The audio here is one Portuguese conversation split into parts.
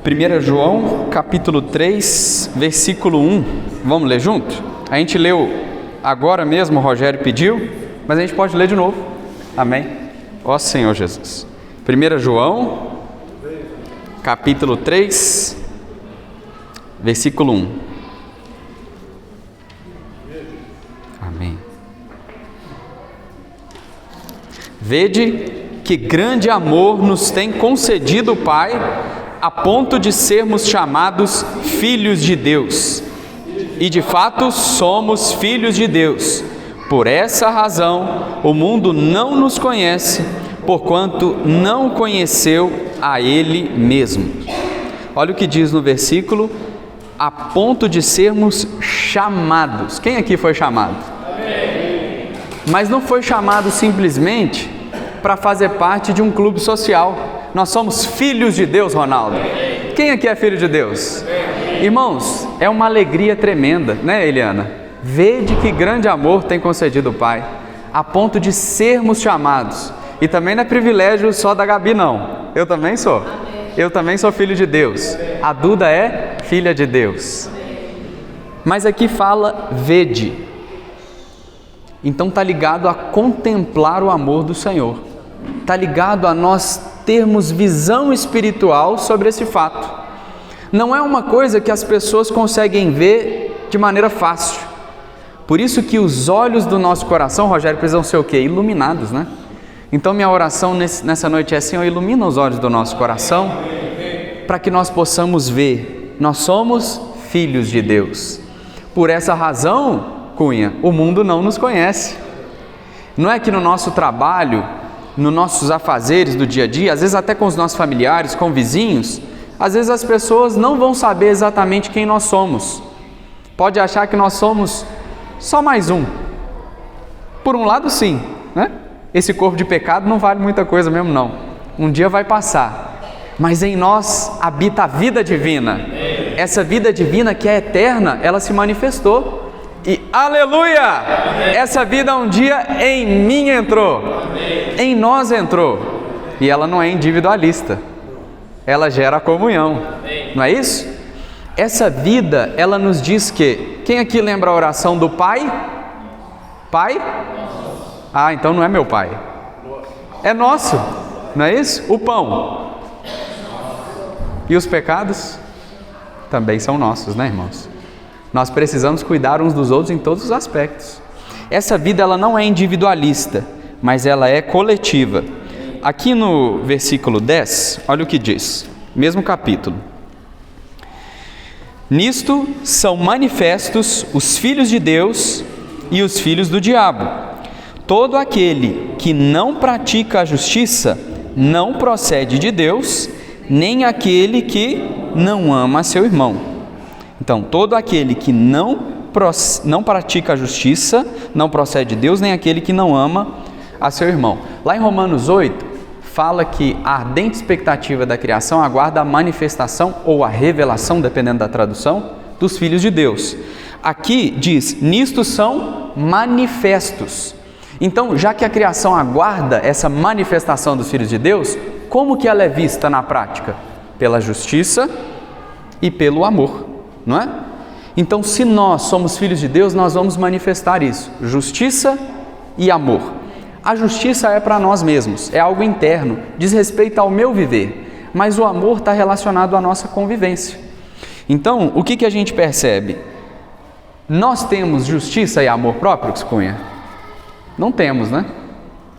1 João, capítulo 3, versículo 1. Vamos ler junto? A gente leu agora mesmo, o Rogério pediu, mas a gente pode ler de novo. Amém? Ó Senhor Jesus. 1 João, capítulo 3, versículo 1. Amém. Vede que grande amor nos tem concedido o Pai, a ponto de sermos chamados filhos de Deus. E de fato somos filhos de Deus. Por essa razão o mundo não nos conhece, porquanto não conheceu a Ele mesmo. Olha o que diz no versículo: a ponto de sermos chamados. Quem aqui foi chamado? Amém. Mas não foi chamado simplesmente para fazer parte de um clube social. Nós somos filhos de Deus, Ronaldo. Quem aqui é filho de Deus? Irmãos, é uma alegria tremenda, né, Eliana? Vede que grande amor tem concedido o Pai, a ponto de sermos chamados. E também não é privilégio só da Gabi, não. Eu também sou. Eu também sou filho de Deus. A Duda é filha de Deus. Mas aqui fala vede. Então está ligado a contemplar o amor do Senhor. Está ligado a nós termos visão espiritual sobre esse fato. Não é uma coisa que as pessoas conseguem ver de maneira fácil. Por isso que os olhos do nosso coração, Rogério, precisam ser o quê? Iluminados, né? Então minha oração nessa noite é: Senhor, ilumina os olhos do nosso coração, para que nós possamos ver. Nós somos filhos de Deus. Por essa razão, Cunha, o mundo não nos conhece. Não é que no nosso trabalho, nos nossos afazeres do dia a dia, às vezes até com os nossos familiares, com vizinhos, às vezes as pessoas não vão saber exatamente quem nós somos. Pode achar que nós somos só mais um. Por um lado, sim, né? Esse corpo de pecado não vale muita coisa mesmo, não. Um dia vai passar. Mas em nós habita a vida divina. Essa vida divina que é eterna, ela se manifestou. E aleluia! Essa vida um dia em mim entrou. Em nós entrou. E ela não é individualista. Ela gera comunhão. Não é isso? Essa vida, ela nos diz que... Quem aqui lembra a oração do Pai? Pai? Ah, então não é meu Pai. É nosso. Não é isso? O pão. E os pecados? Também são nossos, né, irmãos? Nós precisamos cuidar uns dos outros em todos os aspectos. Essa vida, ela não é individualista, mas ela é coletiva. Aqui no versículo 10, olha o que diz, mesmo capítulo. Nisto são manifestos os filhos de Deus e os filhos do diabo. Todo aquele que não pratica a justiça não procede de Deus, nem aquele que não ama seu irmão. Então, todo aquele que não pratica a justiça não procede de Deus, nem aquele que não ama a seu irmão. Lá em Romanos 8, fala que a ardente expectativa da criação aguarda a manifestação ou a revelação, dependendo da tradução, dos filhos de Deus. Aqui diz, nisto são manifestos. Então, já que a criação aguarda essa manifestação dos filhos de Deus, como que ela é vista na prática? Pela justiça e pelo amor. Não é? Então, se nós somos filhos de Deus, nós vamos manifestar isso, justiça e amor. A justiça é para nós mesmos, é algo interno, diz respeito ao meu viver, mas o amor está relacionado à nossa convivência. Então, o que a gente percebe? Nós temos justiça e amor próprios, Cunha? Não temos, né?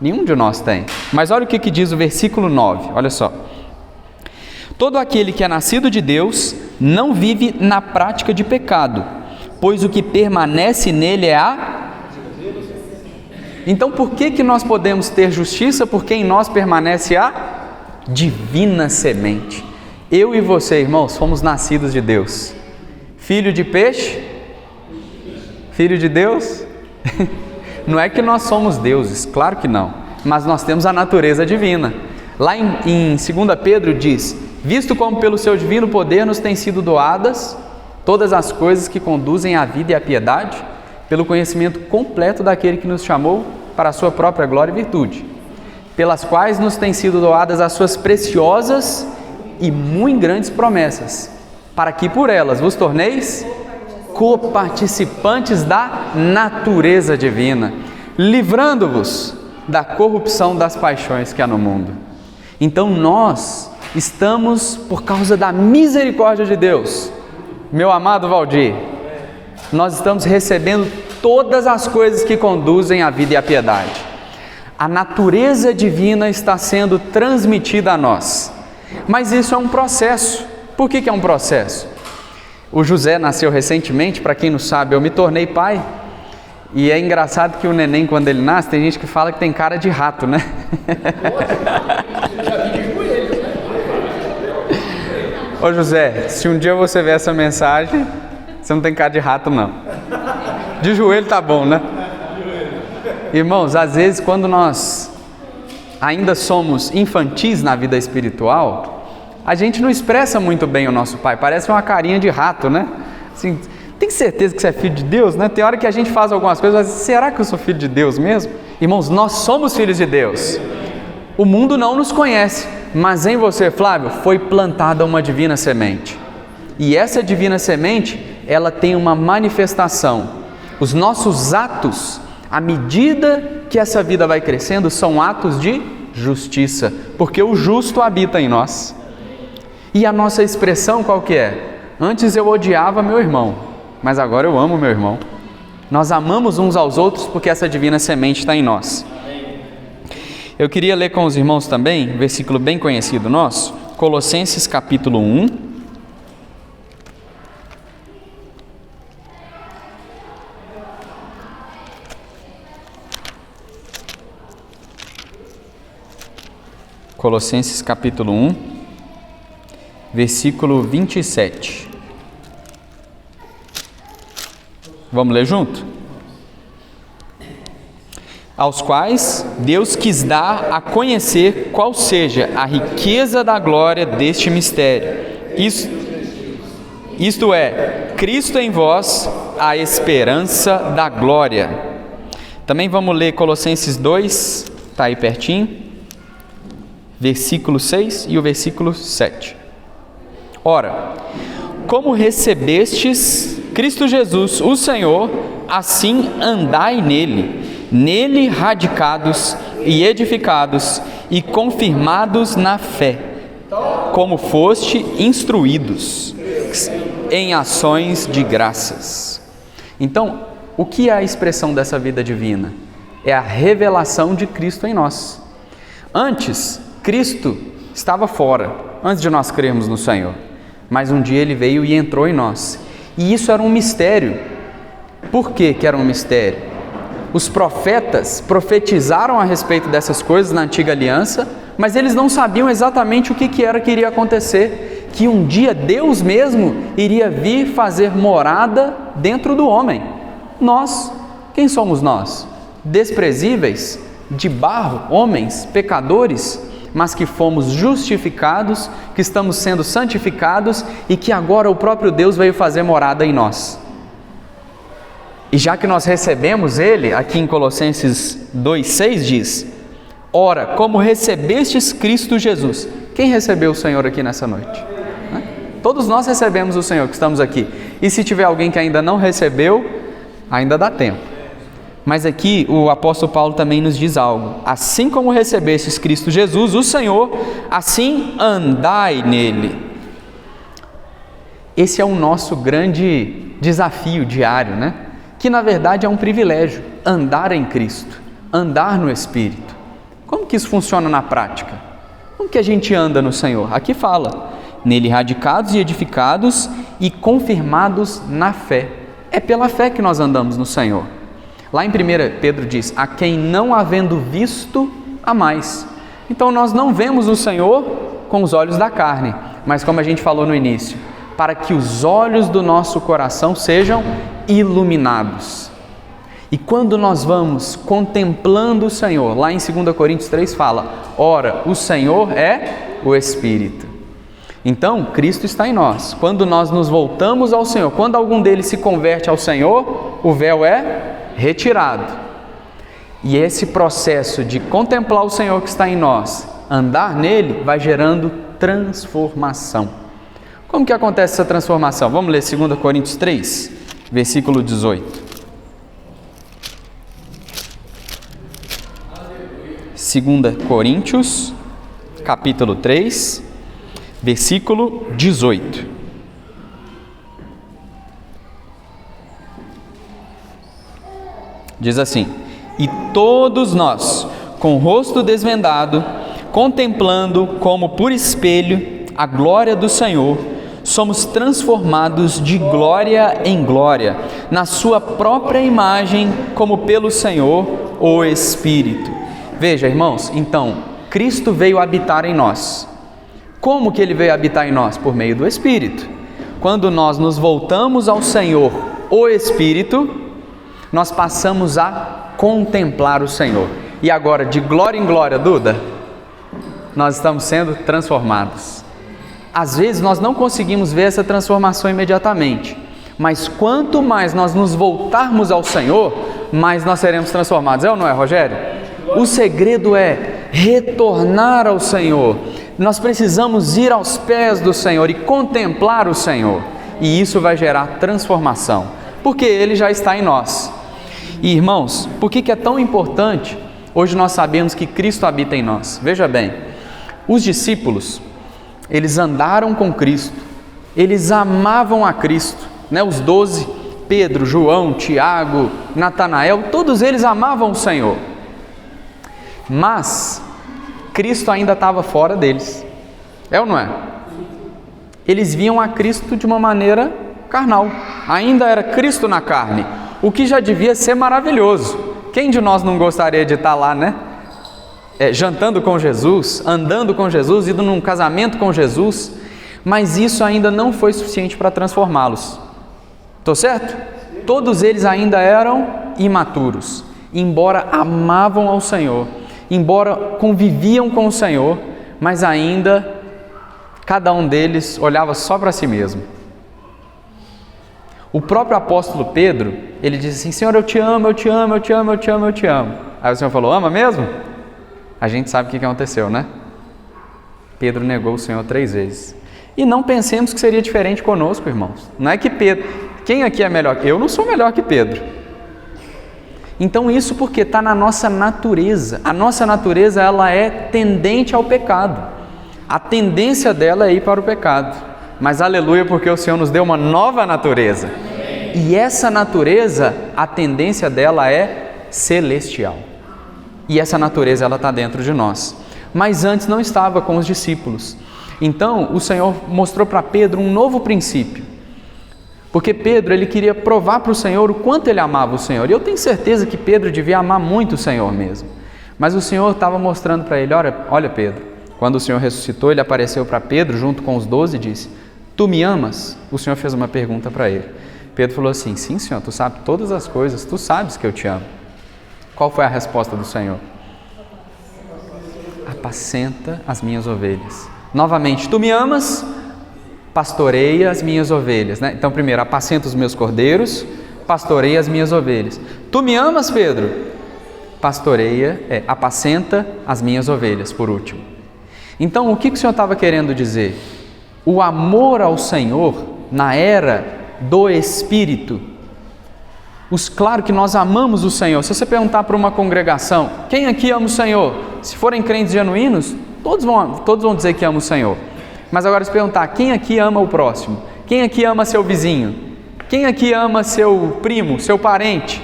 Nenhum de nós tem. Mas olha o que diz o versículo 9, olha só. Todo aquele que é nascido de Deus não vive na prática de pecado, pois o que permanece nele é a... Então por que nós podemos ter justiça? Porque em nós permanece a divina semente. Eu e você, irmãos, fomos nascidos de Deus. Filho de peixe? Filho de Deus? Não é que nós somos deuses, claro que não, mas nós temos a natureza divina. Lá em 2 Pedro diz: visto como pelo seu divino poder nos têm sido doadas todas as coisas que conduzem à vida e à piedade, pelo conhecimento completo daquele que nos chamou para a sua própria glória e virtude, pelas quais nos têm sido doadas as suas preciosas e muito grandes promessas, para que por elas vos torneis coparticipantes da natureza divina, livrando-vos da corrupção das paixões que há no mundo. Então nós estamos, por causa da misericórdia de Deus, meu amado Valdir, nós estamos recebendo todas as coisas que conduzem à vida e à piedade. A natureza divina está sendo transmitida a nós. Mas isso é um processo. Por que é um processo? O José nasceu recentemente, para quem não sabe, eu me tornei pai. E é engraçado que o neném, quando ele nasce, tem gente que fala que tem cara de rato, né? Ô José, se um dia você ver essa mensagem, você não tem cara de rato não. De joelho tá bom, né? Irmãos, às vezes quando nós ainda somos infantis na vida espiritual, a gente não expressa muito bem o nosso pai, parece uma carinha de rato, né? Assim, tem certeza que você é filho de Deus, né? Tem hora que a gente faz algumas coisas, mas será que eu sou filho de Deus mesmo? Irmãos, nós somos filhos de Deus. O mundo não nos conhece, mas em você, Flávio, foi plantada uma divina semente. E essa divina semente, ela tem uma manifestação. Os nossos atos, à medida que essa vida vai crescendo, são atos de justiça, porque o justo habita em nós. E a nossa expressão qual que é? Antes eu odiava meu irmão, mas agora eu amo meu irmão. Nós amamos uns aos outros porque essa divina semente está em nós. Eu queria ler com os irmãos também, um versículo bem conhecido nosso, Colossenses capítulo 1. Colossenses capítulo 1, versículo 27. Vamos ler junto? Aos quais Deus quis dar a conhecer qual seja a riqueza da glória deste mistério. Isto é, Cristo em vós, a esperança da glória. Também vamos ler Colossenses 2, está aí pertinho. Versículo 6 e o versículo 7. Ora, como recebestes Cristo Jesus, o Senhor, assim andai nele radicados e edificados e confirmados na fé, como foste instruídos em ações de graças. Então, o que é a expressão dessa vida divina? É a revelação de Cristo em nós. Antes, Cristo estava fora, antes de nós crermos no Senhor, mas um dia Ele veio e entrou em nós, e isso era um mistério. Por que era um mistério? Os profetas profetizaram a respeito dessas coisas na antiga aliança, mas eles não sabiam exatamente o que era que iria acontecer, que um dia Deus mesmo iria vir fazer morada dentro do homem. Nós, quem somos nós? Desprezíveis, de barro, homens, pecadores, mas que fomos justificados, que estamos sendo santificados e que agora o próprio Deus veio fazer morada em nós. E já que nós recebemos Ele, aqui em Colossenses 2,6 diz: ora, como recebestes Cristo Jesus. Quem recebeu o Senhor aqui nessa noite? Todos nós recebemos o Senhor que estamos aqui. E se tiver alguém que ainda não recebeu, ainda dá tempo. Mas aqui o apóstolo Paulo também nos diz algo. Assim como recebestes Cristo Jesus, o Senhor, assim andai nele. Esse é o nosso grande desafio diário, né? Que na verdade é um privilégio, andar em Cristo, andar no Espírito. Como que isso funciona na prática? Como que a gente anda no Senhor? Aqui fala, nele radicados e edificados e confirmados na fé. É pela fé que nós andamos no Senhor. Lá em 1 Pedro diz, a quem não havendo visto, a mais. Então nós não vemos o Senhor com os olhos da carne, mas como a gente falou no início, para que os olhos do nosso coração sejam iluminados. E quando nós vamos contemplando o Senhor, lá em 2 Coríntios 3 fala, ora, o Senhor é o Espírito. Então, Cristo está em nós. Quando nós nos voltamos ao Senhor, quando algum deles se converte ao Senhor, o véu é retirado. E esse processo de contemplar o Senhor que está em nós, andar nele, vai gerando transformação. Como que acontece essa transformação? Vamos ler 2 Coríntios 3, versículo 18. 2 Coríntios, capítulo 3, versículo 18. Diz assim: e todos nós, com o rosto desvendado, contemplando como por espelho a glória do Senhor, somos transformados de glória em glória, na sua própria imagem, como pelo Senhor, o Espírito. Veja, irmãos, então, Cristo veio habitar em nós. Como que Ele veio habitar em nós? Por meio do Espírito. Quando nós nos voltamos ao Senhor, o Espírito, nós passamos a contemplar o Senhor. E agora, de glória em glória, Duda, nós estamos sendo transformados. Às vezes nós não conseguimos ver essa transformação imediatamente, mas quanto mais nós nos voltarmos ao Senhor, mais nós seremos transformados. É ou não é, Rogério? O segredo é retornar ao Senhor. Nós precisamos ir aos pés do Senhor e contemplar o Senhor. E isso vai gerar transformação, porque Ele já está em nós. E irmãos, por que é tão importante? Hoje nós sabemos que Cristo habita em nós. Veja bem, os discípulos, eles andaram com Cristo, eles amavam a Cristo, né? Os 12, Pedro, João, Tiago, Natanael, todos eles amavam o Senhor. Mas Cristo ainda estava fora deles. É ou não é? Eles viam a Cristo de uma maneira carnal. Ainda era Cristo na carne, o que já devia ser maravilhoso. Quem de nós não gostaria de estar lá, né? Jantando com Jesus, andando com Jesus, indo num casamento com Jesus, mas isso ainda não foi suficiente para transformá-los. Estou certo? Todos eles ainda eram imaturos, embora amavam ao Senhor, embora conviviam com o Senhor, mas ainda cada um deles olhava só para si mesmo. O próprio apóstolo Pedro, ele disse assim: Senhor, eu te amo, eu te amo, eu te amo, eu te amo, eu te amo. Aí o Senhor falou: ama mesmo? A gente sabe o que aconteceu, né? Pedro negou o Senhor 3 vezes. E não pensemos que seria diferente conosco, irmãos. Não é que Pedro... Quem aqui é melhor? Eu não sou melhor que Pedro. Então isso porque está na nossa natureza. A nossa natureza, ela é tendente ao pecado. A tendência dela é ir para o pecado. Mas aleluia, porque o Senhor nos deu uma nova natureza. E essa natureza, a tendência dela é celestial. E essa natureza, ela está dentro de nós. Mas antes não estava com os discípulos. Então, o Senhor mostrou para Pedro um novo princípio. Porque Pedro, ele queria provar para o Senhor o quanto ele amava o Senhor. E eu tenho certeza que Pedro devia amar muito o Senhor mesmo. Mas o Senhor estava mostrando para ele: olha Pedro, quando o Senhor ressuscitou, ele apareceu para Pedro junto com os 12 e disse: tu me amas? O Senhor fez uma pergunta para ele. Pedro falou assim: sim, Senhor, tu sabes todas as coisas, tu sabes que eu te amo. Qual foi a resposta do Senhor? Apacenta as minhas ovelhas. Novamente, tu me amas? Pastoreia as minhas ovelhas, né? Então, primeiro, apacenta os meus cordeiros, pastoreia as minhas ovelhas. Tu me amas, Pedro? Apacenta as minhas ovelhas, por último. Então, o que o Senhor estava querendo dizer? O amor ao Senhor, na era do Espírito, claro que nós amamos o Senhor. Se você perguntar para uma congregação: quem aqui ama o Senhor? Se forem crentes genuínos, todos vão dizer que ama o Senhor. Mas agora, se perguntar: quem aqui ama o próximo? Quem aqui ama seu vizinho? Quem aqui ama seu primo, seu parente?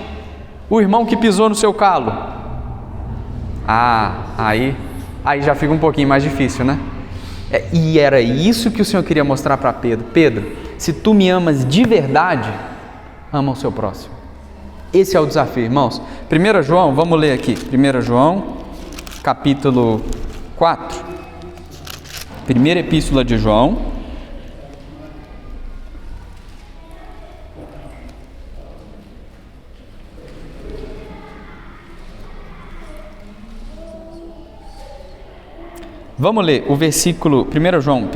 O irmão que pisou no seu calo? Aí já fica um pouquinho mais difícil, né? E era isso que o Senhor queria mostrar para Pedro. Pedro, se tu me amas de verdade, ama o seu próximo. Esse é o desafio, irmãos. 1 João, vamos ler aqui. 1 João, capítulo 4. Primeira epístola de João. Vamos ler o versículo, 1 João,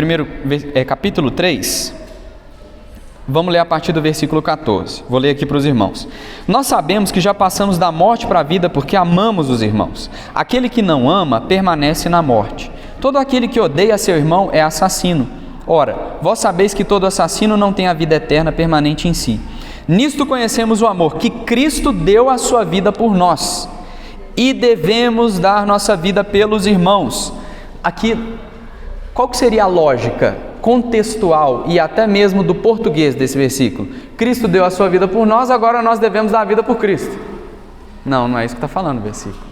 capítulo 3. Vamos ler a partir do versículo 14. Vou ler aqui para os irmãos. Nós sabemos que já passamos da morte para a vida porque amamos os irmãos. Aquele que não ama permanece na morte. Todo aquele que odeia seu irmão é assassino. Ora, vós sabeis que todo assassino não tem a vida eterna permanente em si. Nisto conhecemos o amor, que Cristo deu a sua vida por nós, e devemos dar nossa vida pelos irmãos. Aqui, qual que seria a lógica contextual e até mesmo do português desse versículo? Cristo deu a sua vida por nós, agora nós devemos dar a vida por Cristo. Não, não é isso que está falando o versículo.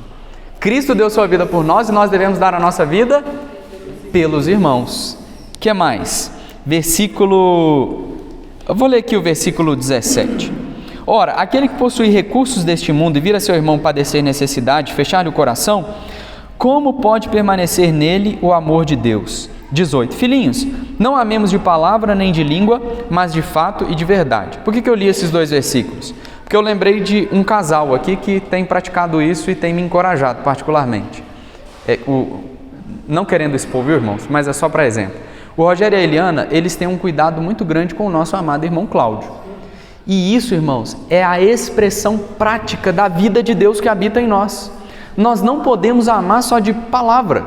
Cristo deu a sua vida por nós e nós devemos dar a nossa vida pelos irmãos. O que mais? Eu vou ler aqui o versículo 17. Ora, aquele que possui recursos deste mundo e vir a seu irmão padecer necessidade, fechar-lhe o coração, como pode permanecer nele o amor de Deus? 18. Filhinhos, não amemos de palavra nem de língua, mas de fato e de verdade. Por que eu li esses dois versículos? Porque eu lembrei de um casal aqui que tem praticado isso e tem me encorajado particularmente. Não querendo expor, viu, irmãos, mas é só para exemplo. O Rogério e a Eliana, eles têm um cuidado muito grande com o nosso amado irmão Cláudio. E isso, irmãos, é a expressão prática da vida de Deus que habita em nós. Nós não podemos amar só de palavra.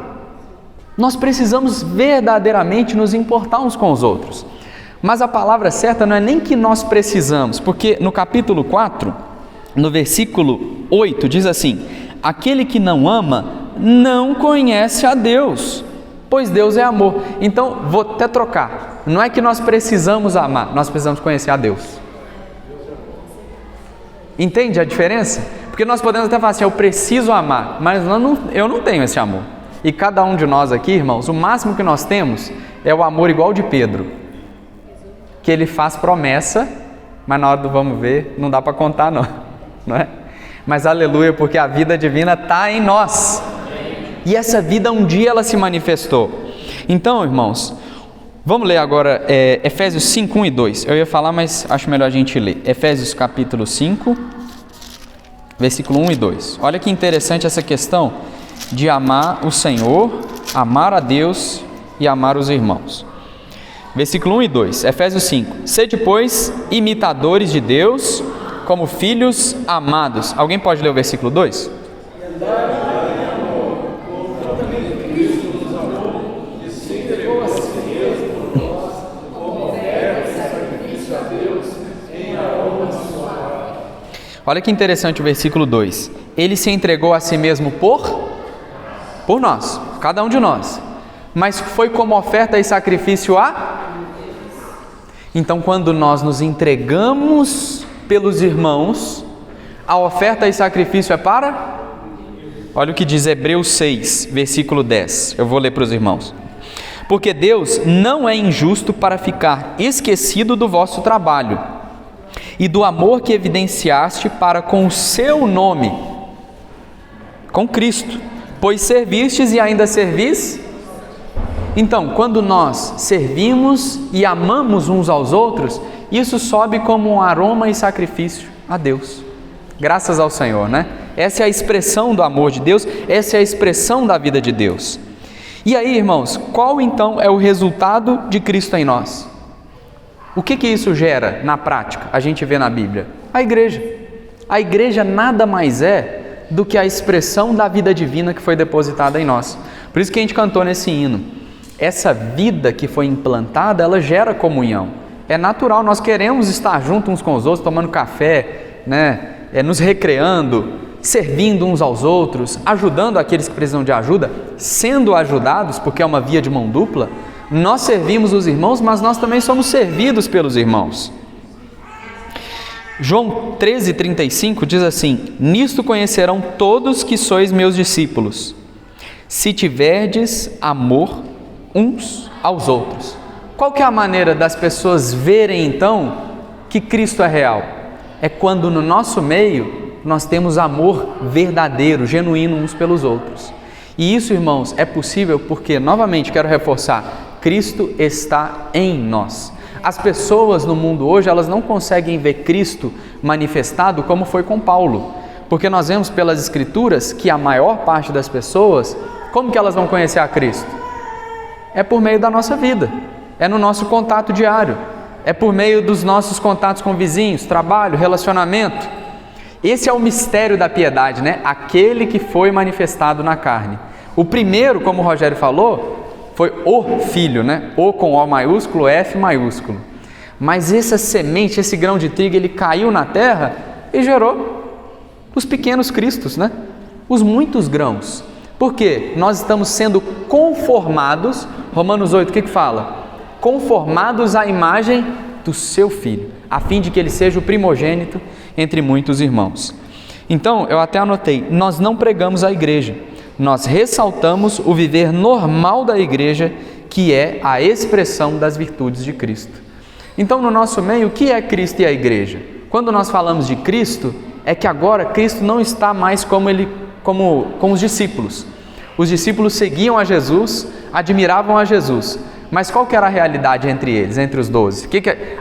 Nós precisamos verdadeiramente nos importar uns com os outros. Mas a palavra certa não é nem que nós precisamos, porque no capítulo 4, no versículo 8, diz assim: aquele que não ama não conhece a Deus, pois Deus é amor. Então, vou até trocar. Não é que nós precisamos amar, nós precisamos conhecer a Deus. Entende a diferença? Porque nós podemos até falar assim, eu preciso amar, mas eu não tenho esse amor. E cada um de nós aqui, irmãos, o máximo que nós temos é o amor igual de Pedro, que ele faz promessa, mas na hora do vamos ver, não dá para contar não é? Mas aleluia, porque a vida divina está em nós. E essa vida um dia ela se manifestou. Então, irmãos, vamos ler agora Efésios 5, 1 e 2. Eu ia falar, mas acho melhor a gente ler. Efésios capítulo 5, versículo 1 e 2. Olha que interessante essa questão de amar o Senhor, amar a Deus e amar os irmãos. Versículo 1 e 2, Efésios 5. Sede, pois, imitadores de Deus, como filhos amados. Alguém pode ler o versículo 2? Olha que interessante o versículo 2. Ele se entregou a si mesmo por nós, cada um de nós. Mas foi como oferta e sacrifício Então, quando nós nos entregamos pelos irmãos, a oferta e sacrifício é para? Olha o que diz Hebreus 6, versículo 10. Eu vou ler para os irmãos. Porque Deus não é injusto para ficar esquecido do vosso trabalho e do amor que evidenciaste para com o seu nome, com Cristo, pois servistes e ainda servis. Então, quando nós servimos e amamos uns aos outros, isso sobe como um aroma e sacrifício a Deus. Graças ao Senhor, né? Essa é a expressão do amor de Deus, essa é a expressão da vida de Deus. E aí, irmãos, qual então é o resultado de Cristo em nós? O que isso gera na prática? A gente vê na Bíblia. A igreja. A igreja nada mais é do que a expressão da vida divina que foi depositada em nós. Por isso que a gente cantou nesse hino. Essa vida que foi implantada, ela gera comunhão. É natural, nós queremos estar juntos uns com os outros, tomando café, né? Nos recreando, servindo uns aos outros, ajudando aqueles que precisam de ajuda, sendo ajudados, porque é uma via de mão dupla. Nós servimos os irmãos, mas nós também somos servidos pelos irmãos. João 13,35 diz assim: nisto conhecerão todos que sois meus discípulos, se tiverdes amor uns aos outros. Qual que é a maneira das pessoas verem então que Cristo é real? É quando no nosso meio nós temos amor verdadeiro, genuíno uns pelos outros. E isso, irmãos, é possível porque, novamente, quero reforçar, Cristo está em nós. As pessoas no mundo hoje, elas não conseguem ver Cristo manifestado como foi com Paulo, porque nós vemos pelas Escrituras que a maior parte das pessoas, como que elas vão conhecer a Cristo? É por meio da nossa vida, é no nosso contato diário, é por meio dos nossos contatos com vizinhos, trabalho, relacionamento. Esse é o mistério da piedade, né? Aquele que foi manifestado na carne. O primeiro, como o Rogério falou, foi o Filho, né? O com O maiúsculo, F maiúsculo. Mas essa semente, esse grão de trigo, ele caiu na terra e gerou os pequenos cristos, né? Os muitos grãos. Por quê? Nós estamos sendo conformados, Romanos 8, o que fala? Conformados à imagem do seu Filho, a fim de que ele seja o primogênito entre muitos irmãos. Então, eu até anotei, nós não pregamos a igreja, nós ressaltamos o viver normal da igreja, que é a expressão das virtudes de Cristo. Então, no nosso meio, o que é Cristo e a igreja? Quando nós falamos de Cristo, é que agora Cristo não está mais como os discípulos. Os discípulos seguiam a Jesus, admiravam a Jesus, mas qual que era a realidade entre eles, entre os 12?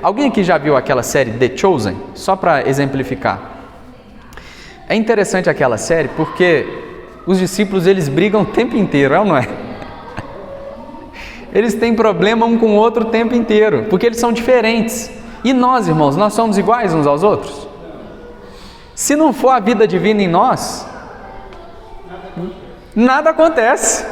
Alguém aqui já viu aquela série The Chosen? Só para exemplificar. É interessante aquela série porque os discípulos, eles brigam o tempo inteiro, é ou não é? Eles têm problema um com o outro o tempo inteiro, porque eles são diferentes. E nós, irmãos, nós somos iguais uns aos outros? Se não for a vida divina em nós, nada acontece.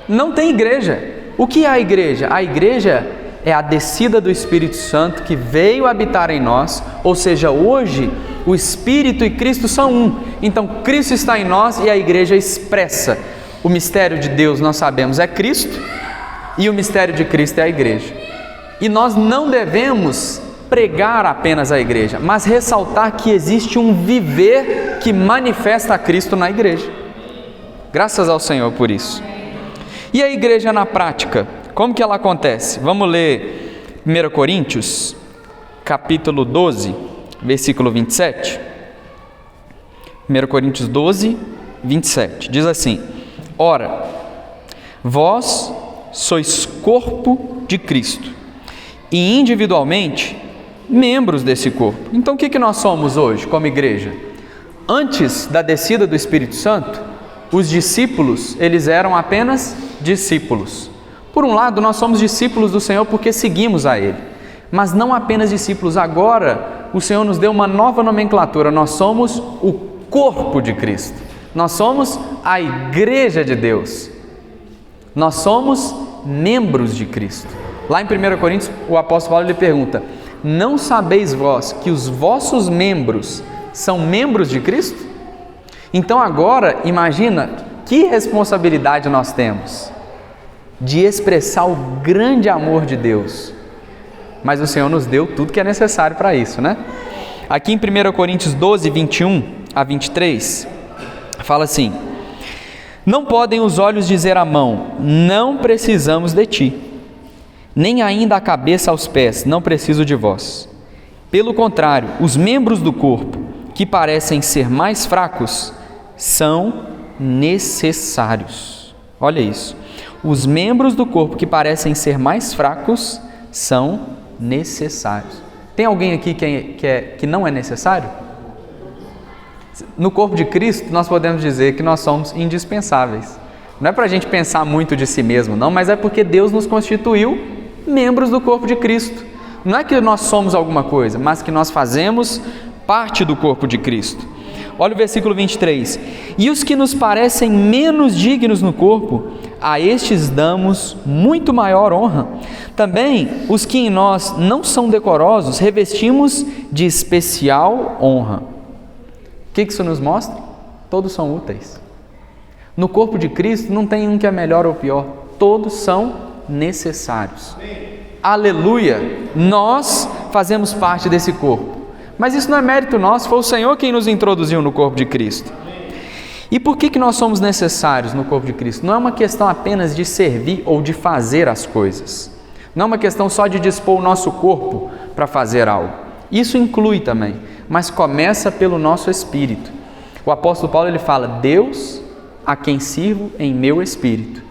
Não tem igreja. O que é a igreja? A igreja é a descida do Espírito Santo que veio habitar em nós, ou seja, hoje o Espírito e Cristo são um. Então Cristo está em nós e a igreja expressa. O mistério de Deus, nós sabemos, é Cristo, e o mistério de Cristo é a igreja. E nós não devemos pregar apenas a igreja, mas ressaltar que existe um viver que manifesta a Cristo na igreja. Graças ao Senhor por isso. E a igreja na prática, como que ela acontece? Vamos ler 1 Coríntios, capítulo 12, versículo 27. 1 Coríntios 12, 27. Diz assim: Ora, vós sois corpo de Cristo, e individualmente membros desse corpo. Então o que nós somos hoje como igreja? Antes da descida do Espírito Santo, os discípulos, eles eram apenas discípulos. Por um lado, nós somos discípulos do Senhor porque seguimos a Ele, mas não apenas discípulos. Agora, o Senhor nos deu uma nova nomenclatura, nós somos o corpo de Cristo, nós somos a igreja de Deus, nós somos membros de Cristo. Lá em 1 Coríntios, o apóstolo Paulo, ele pergunta: não sabeis vós que os vossos membros são membros de Cristo? Então agora, imagina que responsabilidade nós temos de expressar o grande amor de Deus. Mas o Senhor nos deu tudo que é necessário para isso, né? Aqui em 1 Coríntios 12, 21 a 23, fala assim: não podem os olhos dizer à mão, não precisamos de ti, nem ainda a cabeça aos pés, não preciso de vós. Pelo contrário, os membros do corpo, que parecem ser mais fracos, são necessários. Olha isso. Os membros do corpo que parecem ser mais fracos são necessários. Tem alguém aqui que não é necessário? No corpo de Cristo, nós podemos dizer que nós somos indispensáveis. Não é para a gente pensar muito de si mesmo, não, mas é porque Deus nos constituiu membros do corpo de Cristo. Não é que nós somos alguma coisa, mas que nós fazemos parte do corpo de Cristo. Olha o versículo 23. E os que nos parecem menos dignos no corpo, a estes damos muito maior honra. Também os que em nós não são decorosos, revestimos de especial honra. O que isso nos mostra? Todos são úteis. No corpo de Cristo não tem um que é melhor ou pior, todos são necessários. Aleluia! Nós fazemos parte desse corpo. Mas isso não é mérito nosso, foi o Senhor quem nos introduziu no corpo de Cristo. E por que nós somos necessários no corpo de Cristo? Não é uma questão apenas de servir ou de fazer as coisas. Não é uma questão só de dispor o nosso corpo para fazer algo. Isso inclui também, mas começa pelo nosso espírito. O apóstolo Paulo, ele fala: Deus a quem sirvo em meu espírito.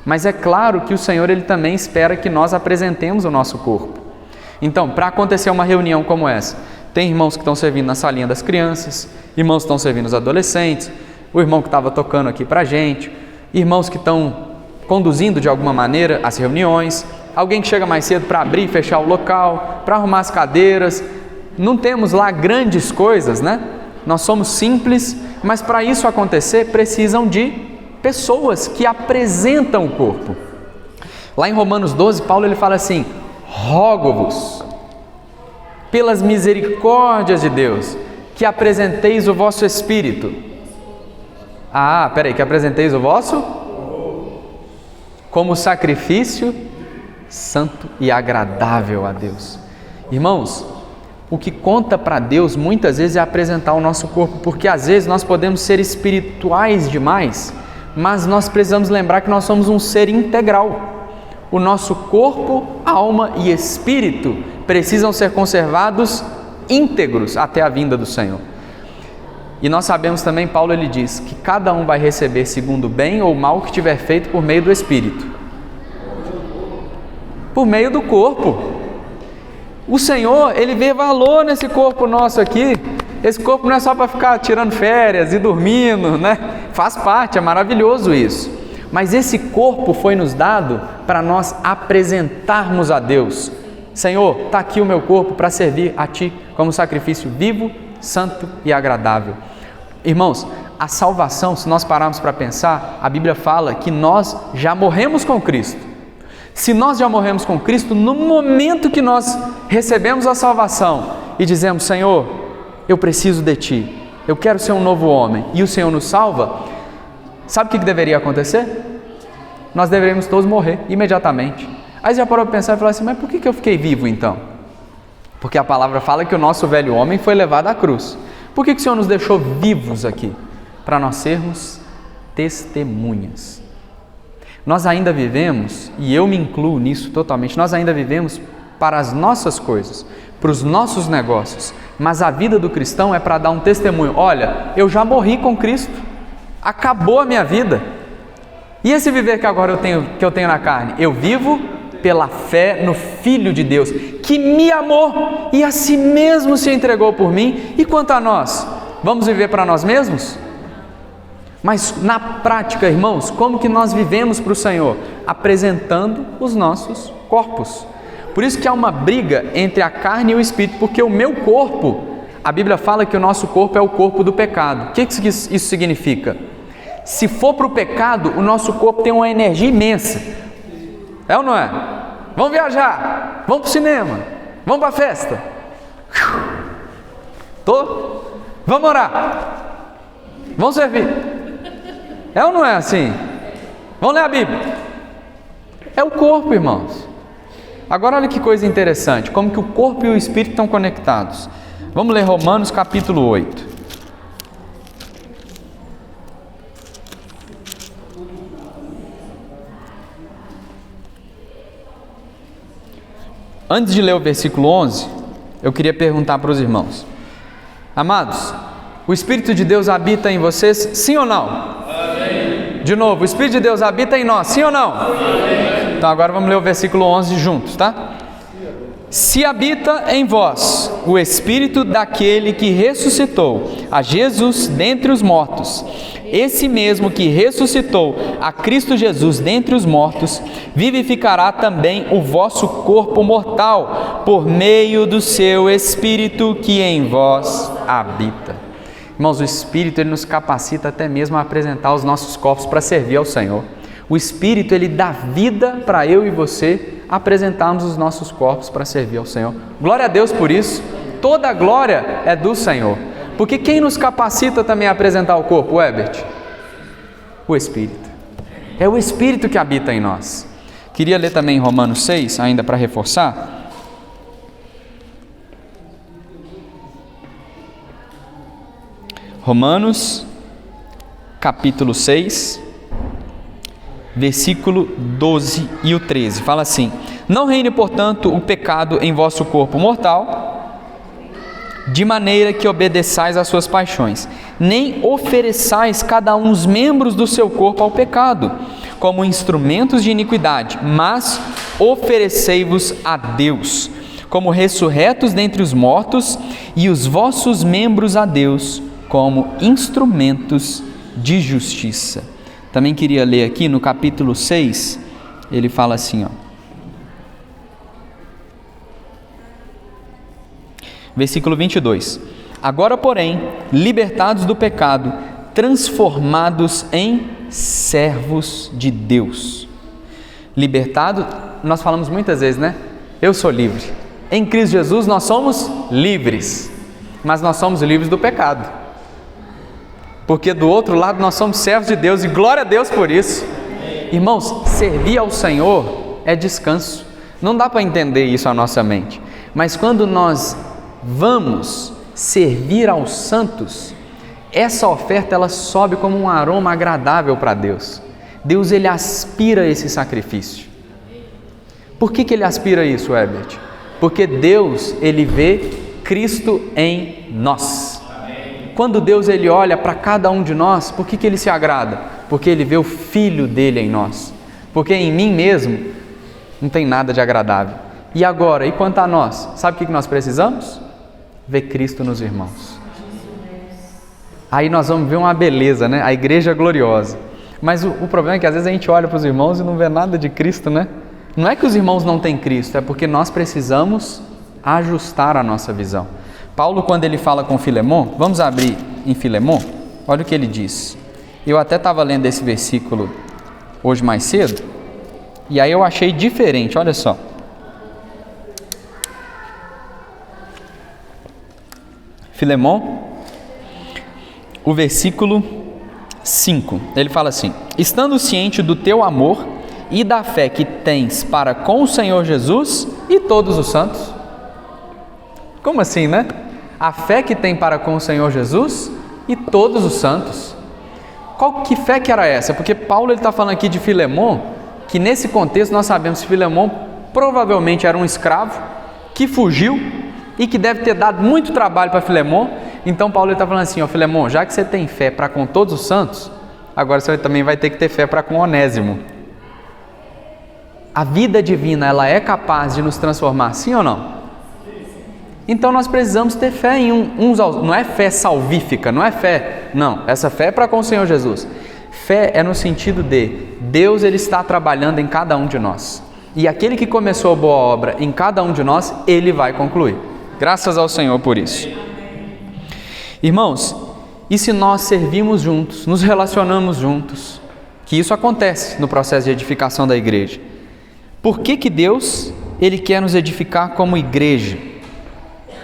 Mas é claro que o Senhor, ele também espera que nós apresentemos o nosso corpo. Então, para acontecer uma reunião como essa, tem irmãos que estão servindo na salinha das crianças, irmãos que estão servindo os adolescentes, o irmão que estava tocando aqui para a gente, irmãos que estão conduzindo de alguma maneira as reuniões, alguém que chega mais cedo para abrir e fechar o local, para arrumar as cadeiras. Não temos lá grandes coisas, né? Nós somos simples, mas para isso acontecer precisam de pessoas que apresentam o corpo. Lá em Romanos 12, Paulo ele fala assim: rogo-vos, pelas misericórdias de Deus, que apresenteis o vosso espírito. Que apresenteis o vosso como sacrifício santo e agradável a Deus. Irmãos, o que conta para Deus muitas vezes é apresentar o nosso corpo, porque às vezes nós podemos ser espirituais demais, mas nós precisamos lembrar que nós somos um ser integral. O nosso corpo, alma e espírito precisam ser conservados íntegros até a vinda do Senhor. E nós sabemos também, Paulo ele diz, que cada um vai receber segundo o bem ou mal que tiver feito por meio do Espírito. Por meio do corpo. O Senhor, ele vê valor nesse corpo nosso aqui. Esse corpo não é só para ficar tirando férias e dormindo, né? Faz parte, é maravilhoso isso. Mas esse corpo foi nos dado para nós apresentarmos a Deus. Senhor, está aqui o meu corpo para servir a Ti como sacrifício vivo, santo e agradável. Irmãos, a salvação, se nós pararmos para pensar, a Bíblia fala que nós já morremos com Cristo. Se nós já morremos com Cristo, no momento que nós recebemos a salvação e dizemos: Senhor, eu preciso de Ti, eu quero ser um novo homem, e o Senhor nos salva, sabe o que deveria acontecer? Nós deveríamos todos morrer imediatamente. Aí já parou para pensar e falar assim: mas por que eu fiquei vivo então? Porque a palavra fala que o nosso velho homem foi levado à cruz. Por que o Senhor nos deixou vivos aqui? Para nós sermos testemunhas. Nós ainda vivemos, e eu me incluo nisso totalmente, nós ainda vivemos para as nossas coisas, para os nossos negócios, mas a vida do cristão é para dar um testemunho. Olha, eu já morri com Cristo, acabou a minha vida. E esse viver que agora eu tenho na carne? Eu vivo pela fé no Filho de Deus, que me amou e a si mesmo se entregou por mim. E quanto a nós, vamos viver para nós mesmos? Mas na prática, irmãos, como que nós vivemos para o Senhor? Apresentando os nossos corpos. Por isso que há uma briga entre a carne e o espírito, porque o meu corpo, a Bíblia fala que o nosso corpo é o corpo do pecado. O que isso significa? Se for para o pecado, o nosso corpo tem uma energia imensa. É ou não é? Vamos viajar, vamos para o cinema, vamos para a festa. Vamos orar, vamos servir. É ou não é assim? Vamos ler a Bíblia. É o corpo, irmãos. Agora olha que coisa interessante, como que o corpo e o espírito estão conectados. Vamos ler Romanos capítulo 8. Antes de ler o versículo 11, eu queria perguntar para os irmãos: amados, o Espírito de Deus habita em vocês, sim ou não? Amém. De novo, o Espírito de Deus habita em nós, sim ou não? Amém. Então agora vamos ler o versículo 11 juntos, tá? Se habita em vós o Espírito daquele que ressuscitou a Jesus dentre os mortos, esse mesmo que ressuscitou a Cristo Jesus dentre os mortos, vivificará também o vosso corpo mortal, por meio do seu Espírito que em vós habita. Irmãos, o Espírito ele nos capacita até mesmo a apresentar os nossos corpos para servir ao Senhor. O Espírito ele dá vida para eu e você apresentarmos os nossos corpos para servir ao Senhor. Glória a Deus por isso. Toda a glória é do Senhor. Porque quem nos capacita também a apresentar o corpo, Herbert? O Espírito. É o Espírito que habita em nós. Queria ler também Romanos 6, ainda para reforçar. Romanos, capítulo 6, versículo 12 e o 13. Fala assim: não reine, portanto, o pecado em vosso corpo mortal, de maneira que obedeçais às suas paixões, nem ofereçais cada um os membros do seu corpo ao pecado, como instrumentos de iniquidade, mas oferecei-vos a Deus, como ressurretos dentre os mortos, e os vossos membros a Deus, como instrumentos de justiça. Também queria ler aqui no capítulo 6, ele fala assim, versículo 22. Agora, porém, libertados do pecado, transformados em servos de Deus. Libertado, nós falamos muitas vezes, né? Eu sou livre. Em Cristo Jesus nós somos livres, mas nós somos livres do pecado. Porque do outro lado nós somos servos de Deus e glória a Deus por isso. Irmãos, servir ao Senhor é descanso. Não dá para entender isso à nossa mente. Mas quando nós vamos servir aos santos, essa oferta ela sobe como um aroma agradável para Deus. Deus ele aspira esse sacrifício. Por que ele aspira isso, Herbert? Porque Deus ele vê Cristo em nós. Quando Deus ele olha para cada um de nós, por que ele se agrada? Porque ele vê o Filho dele em nós. Porque em mim mesmo não tem nada de agradável. E agora, e quanto a nós? Sabe o que nós precisamos? Ver Cristo nos irmãos. Aí nós vamos ver uma beleza, né? A igreja gloriosa. Mas o problema é que às vezes a gente olha para os irmãos e não vê nada de Cristo, né? Não é que os irmãos não têm Cristo, é porque nós precisamos ajustar a nossa visão. Paulo, quando ele fala com Filemon, vamos abrir em Filemon, olha o que ele diz. Eu até estava lendo esse versículo hoje mais cedo, e aí eu achei diferente, olha só. Filemon, o versículo 5, ele fala assim: estando ciente do teu amor e da fé que tens para com o Senhor Jesus e todos os santos. Como assim, né? A fé que tem para com o Senhor Jesus e todos os santos. Que fé que era essa? Porque Paulo está falando aqui de Filemon, que nesse contexto nós sabemos que Filemon provavelmente era um escravo que fugiu e que deve ter dado muito trabalho para Filemon. Então Paulo está falando assim: ó Filemon, já que você tem fé para com todos os santos, agora você também vai ter que ter fé para com Onésimo. A vida divina, ela é capaz de nos transformar, sim ou não? Então nós precisamos ter fé em uns aos outros. Não é fé salvífica, não é fé, não, essa fé é para com o Senhor Jesus. Fé é no sentido de Deus ele está trabalhando em cada um de nós. E aquele que começou a boa obra em cada um de nós, ele vai concluir. Graças ao Senhor por isso. Irmãos, e se nós servimos juntos, nos relacionamos juntos, que isso acontece no processo de edificação da igreja, por que Deus ele quer nos edificar como igreja?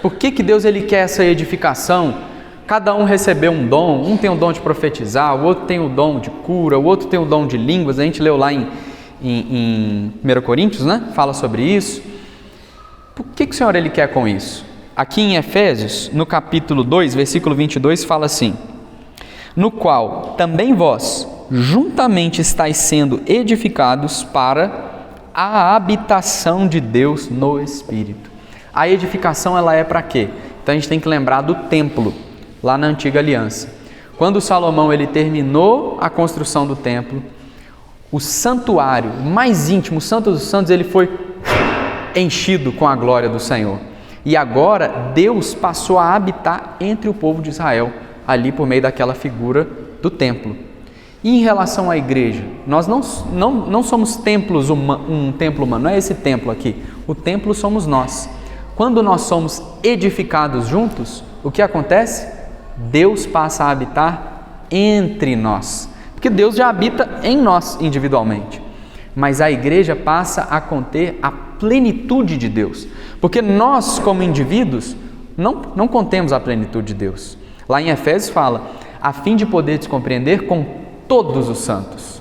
Por que Deus ele quer essa edificação? Cada um recebeu um dom, um tem o dom de profetizar, o outro tem o dom de cura, o outro tem o dom de línguas, a gente leu lá em 1 Coríntios, né? Fala sobre isso. Por que o Senhor ele quer com isso? Aqui em Efésios, no capítulo 2, versículo 22, fala assim: no qual também vós juntamente estáis sendo edificados para a habitação de Deus no Espírito. A edificação ela é para quê? Então a gente tem que lembrar do templo, lá na Antiga Aliança. Quando Salomão ele terminou a construção do templo, o santuário mais íntimo, o Santo dos Santos, ele foi enchido com a glória do Senhor. E agora Deus passou a habitar entre o povo de Israel, ali por meio daquela figura do templo. E em relação à igreja, nós não somos templos, um templo humano, não é esse templo aqui. O templo somos nós. Quando nós somos edificados juntos, o que acontece? Deus passa a habitar entre nós. Porque Deus já habita em nós individualmente. Mas a igreja passa a conter a plenitude de Deus. Porque nós, como indivíduos, não contemos a plenitude de Deus. Lá em Efésios fala, a fim de poderes compreender com todos os santos.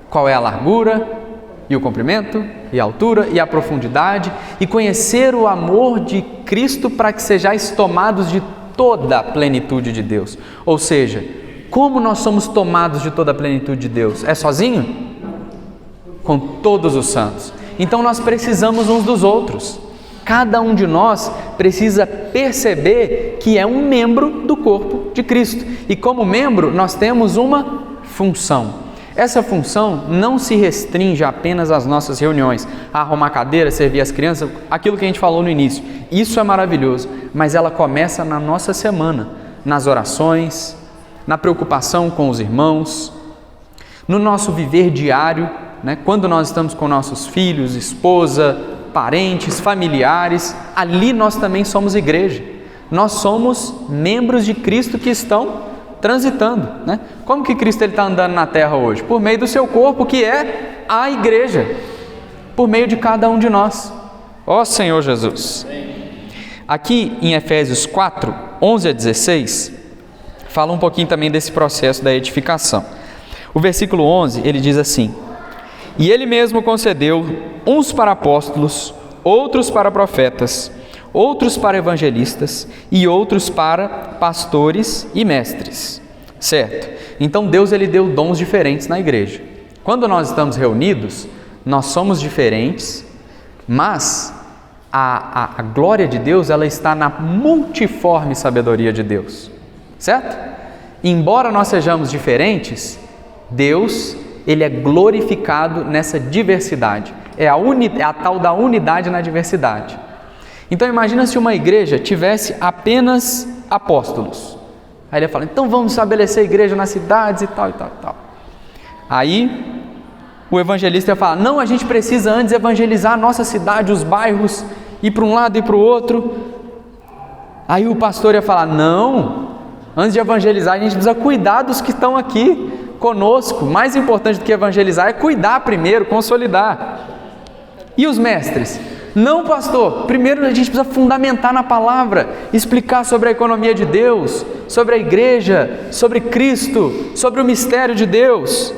Qual é a largura e o comprimento e a altura e a profundidade, e conhecer o amor de Cristo para que sejais tomados de toda a plenitude de Deus. Ou seja, como nós somos tomados de toda a plenitude de Deus? É sozinho? Com todos os santos. Então nós precisamos uns dos outros. Cada um de nós precisa perceber que é um membro do corpo de Cristo. E como membro, nós temos uma função. Essa função não se restringe apenas às nossas reuniões, a arrumar cadeira, servir as crianças, aquilo que a gente falou no início. Isso é maravilhoso, mas ela começa na nossa semana, nas orações, na preocupação com os irmãos, no nosso viver diário, né? Quando nós estamos com nossos filhos, esposa, parentes, familiares, ali nós também somos igreja. Nós somos membros de Cristo que estão transitando, né? Como que Cristo está andando na terra hoje? Por meio do seu corpo, que é a igreja, por meio de cada um de nós. Ó Senhor Jesus! Aqui em Efésios 4, 11 a 16, fala um pouquinho também desse processo da edificação. O versículo 11, ele diz assim: e ele mesmo concedeu uns para apóstolos, outros para profetas, outros para evangelistas e outros para pastores e mestres. Certo? Então Deus ele deu dons diferentes na igreja. Quando nós estamos reunidos, nós somos diferentes, mas a glória de Deus ela está na multiforme sabedoria de Deus. Certo? Embora nós sejamos diferentes, Deus ele é glorificado nessa diversidade. É a tal da unidade na diversidade. Então imagina se uma igreja tivesse apenas apóstolos. Aí ele fala, então vamos estabelecer igreja nas cidades e tal, e tal, e tal. Aí o evangelista ia falar, não, a gente precisa antes evangelizar a nossa cidade, os bairros, ir para um lado e para o outro. Aí o pastor ia falar, não, antes de evangelizar a gente precisa cuidar dos que estão aqui conosco. Mais importante do que evangelizar é cuidar primeiro, consolidar. E os mestres? Não, pastor, primeiro a gente precisa fundamentar na palavra, explicar sobre a economia de Deus, sobre a igreja, sobre Cristo, sobre o mistério de Deus.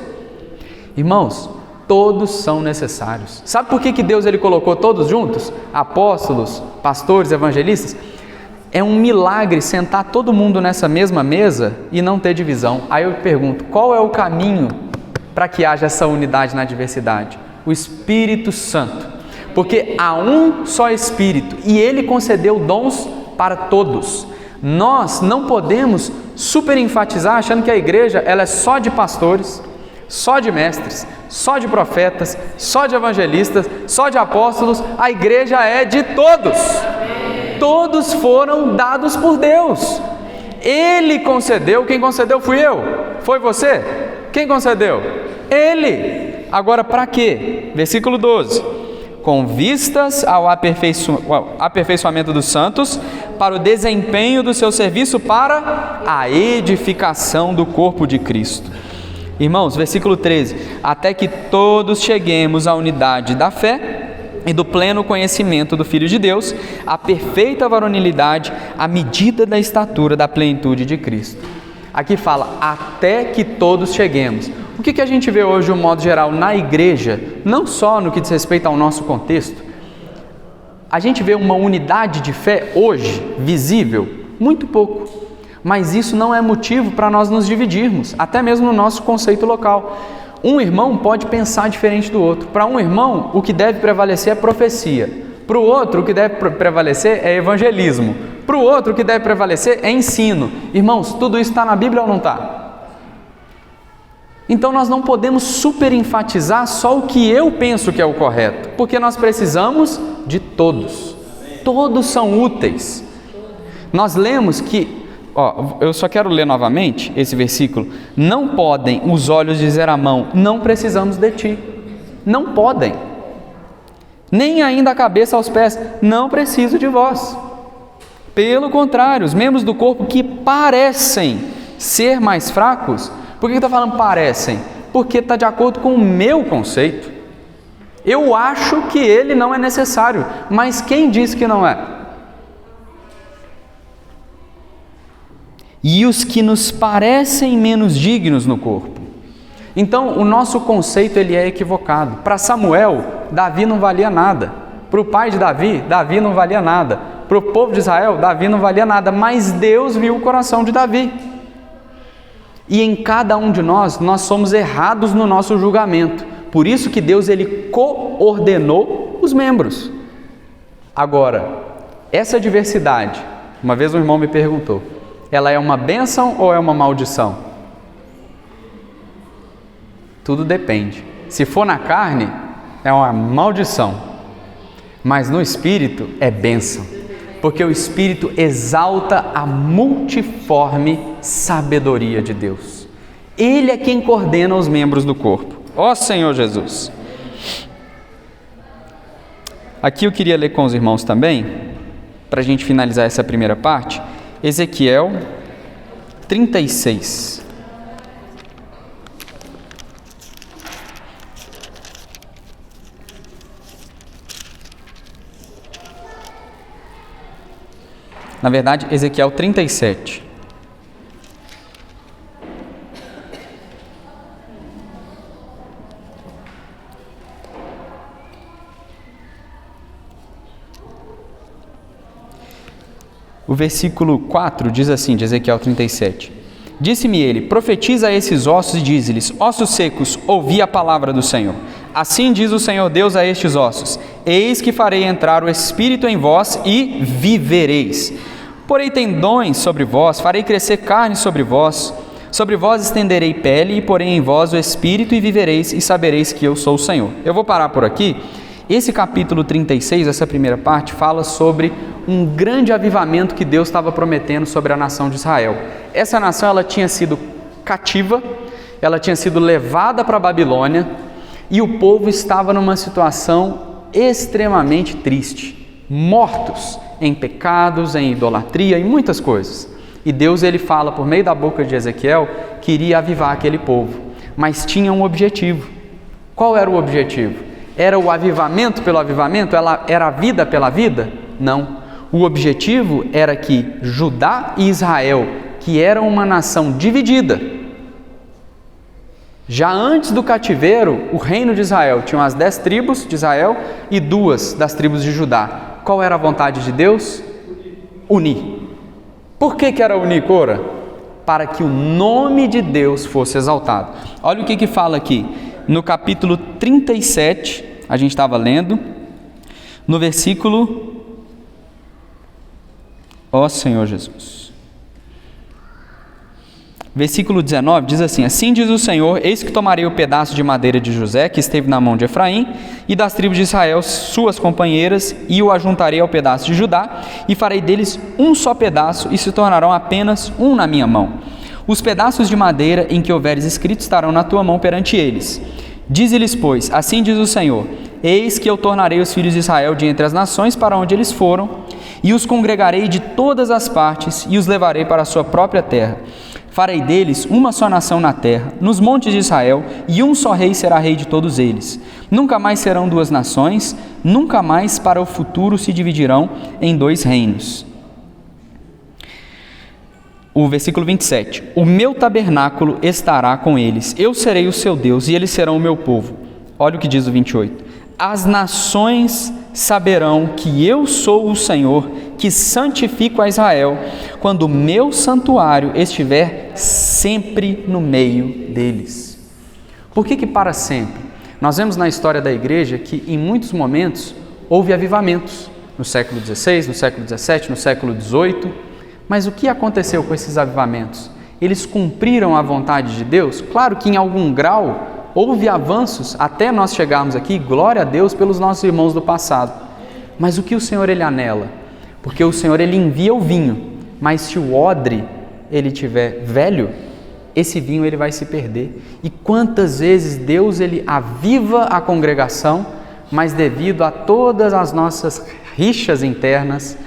Irmãos, todos são necessários. Sabe por que Deus ele colocou todos juntos? Apóstolos, pastores, evangelistas? É um milagre sentar todo mundo nessa mesma mesa e não ter divisão. Aí eu pergunto, qual é o caminho para que haja essa unidade na diversidade? O Espírito Santo. Porque há um só Espírito e Ele concedeu dons para todos. Nós não podemos superenfatizar achando que a igreja ela é só de pastores, só de mestres, só de profetas, só de evangelistas, só de apóstolos. A igreja é de todos. Todos foram dados por Deus. Ele concedeu. Quem concedeu fui eu. Foi você? Quem concedeu? Ele. Agora para quê? Versículo 12. Com vistas ao aperfeiçoamento dos santos, para o desempenho do seu serviço, para a edificação do corpo de Cristo. Irmãos, versículo 13. Até que todos cheguemos à unidade da fé e do pleno conhecimento do Filho de Deus, a perfeita varonilidade, à medida da estatura da plenitude de Cristo. Aqui fala, até que todos cheguemos. O que a gente vê hoje, de um modo geral, na igreja, não só no que diz respeito ao nosso contexto, a gente vê uma unidade de fé hoje, visível, muito pouco. Mas isso não é motivo para nós nos dividirmos, até mesmo no nosso conceito local. Um irmão pode pensar diferente do outro. Para um irmão, o que deve prevalecer é profecia. Para o outro, o que deve prevalecer é evangelismo. Para o outro, o que deve prevalecer é ensino. Irmãos, tudo isso está na Bíblia ou não está? Então nós não podemos superenfatizar só o que eu penso que é o correto, porque nós precisamos de todos. Todos são úteis. Nós lemos que, eu só quero ler novamente esse versículo. Não podem os olhos dizer à mão, não precisamos de ti. Não podem. Nem ainda a cabeça aos pés, não preciso de vós. Pelo contrário, os membros do corpo que parecem ser mais fracos, por que está falando parecem? Porque está de acordo com o meu conceito. Eu acho que ele não é necessário, mas quem diz que não é? E os que nos parecem menos dignos no corpo. Então, o nosso conceito ele é equivocado. Para Samuel, Davi não valia nada. Para o pai de Davi, Davi não valia nada. Para o povo de Israel, Davi não valia nada. Mas Deus viu o coração de Davi. E em cada um de nós somos errados no nosso julgamento. Por isso que Deus ele coordenou os membros. Agora, essa diversidade, uma vez um irmão me perguntou, ela é uma bênção ou é uma maldição? Tudo depende. Se for na carne, é uma maldição. Mas no Espírito é bênção. Porque o Espírito exalta a multiforme sabedoria de Deus. Ele é quem coordena os membros do corpo. Ó Senhor Jesus! Aqui eu queria ler com os irmãos também, para a gente finalizar essa primeira parte, Ezequiel 36. Na verdade, Ezequiel 37. O versículo 4 diz assim, de Ezequiel 37. Disse-me ele, profetiza a esses ossos e dize-lhes, ossos secos, ouvi a palavra do Senhor. Assim diz o Senhor Deus a estes ossos, eis que farei entrar o Espírito em vós e vivereis. Porei tendões sobre vós, farei crescer carne sobre vós estenderei pele e porei em vós o Espírito e vivereis e sabereis que eu sou o Senhor. Eu vou parar por aqui. Esse capítulo 36, essa primeira parte, fala sobre um grande avivamento que Deus estava prometendo sobre a nação de Israel. Essa nação ela tinha sido cativa, ela tinha sido levada para a Babilônia e o povo estava numa situação extremamente triste, mortos em pecados, em idolatria, em muitas coisas. E Deus ele fala por meio da boca de Ezequiel que iria avivar aquele povo, mas tinha um objetivo. Qual era o objetivo? Era o avivamento pelo avivamento? Era a vida pela vida? Não. O objetivo era que Judá e Israel, que eram uma nação dividida, já antes do cativeiro, o reino de Israel tinha as 10 tribos de Israel e 2 das tribos de Judá. Qual era a vontade de Deus? Unir. Por que era unir, Cora? Para que o nome de Deus fosse exaltado. Olha o que fala aqui. No capítulo 37, a gente estava lendo, no versículo... Ó Senhor Jesus. Versículo 19 diz assim, assim diz o Senhor, eis que tomarei o pedaço de madeira de José, que esteve na mão de Efraim, e das tribos de Israel, suas companheiras, e o ajuntarei ao pedaço de Judá, e farei deles um só pedaço, e se tornarão apenas um na minha mão. Os pedaços de madeira em que houveres escrito estarão na tua mão perante eles. Dize-lhes, pois, assim diz o Senhor, eis que eu tornarei os filhos de Israel de entre as nações para onde eles foram, e os congregarei de todas as partes, e os levarei para a sua própria terra. Farei deles uma só nação na terra, nos montes de Israel, e um só rei será rei de todos eles. Nunca mais serão 2 nações, nunca mais para o futuro se dividirão em 2 reinos. O versículo 27. O meu tabernáculo estará com eles, eu serei o seu Deus, e eles serão o meu povo. Olha o que diz o 28. As nações saberão que eu sou o Senhor, que santifico a Israel, quando o meu santuário estiver sempre no meio deles. Por que para sempre? Nós vemos na história da igreja que em muitos momentos houve avivamentos, no século XVI, no século XVII, no século XVIII, mas o que aconteceu com esses avivamentos? Eles cumpriram a vontade de Deus? Claro que em algum grau houve avanços até nós chegarmos aqui, glória a Deus pelos nossos irmãos do passado. Mas o que o Senhor ele anela? Porque o Senhor ele envia o vinho, mas se o odre ele tiver velho, esse vinho ele vai se perder. E quantas vezes Deus ele aviva a congregação, mas devido a todas as nossas rixas internas,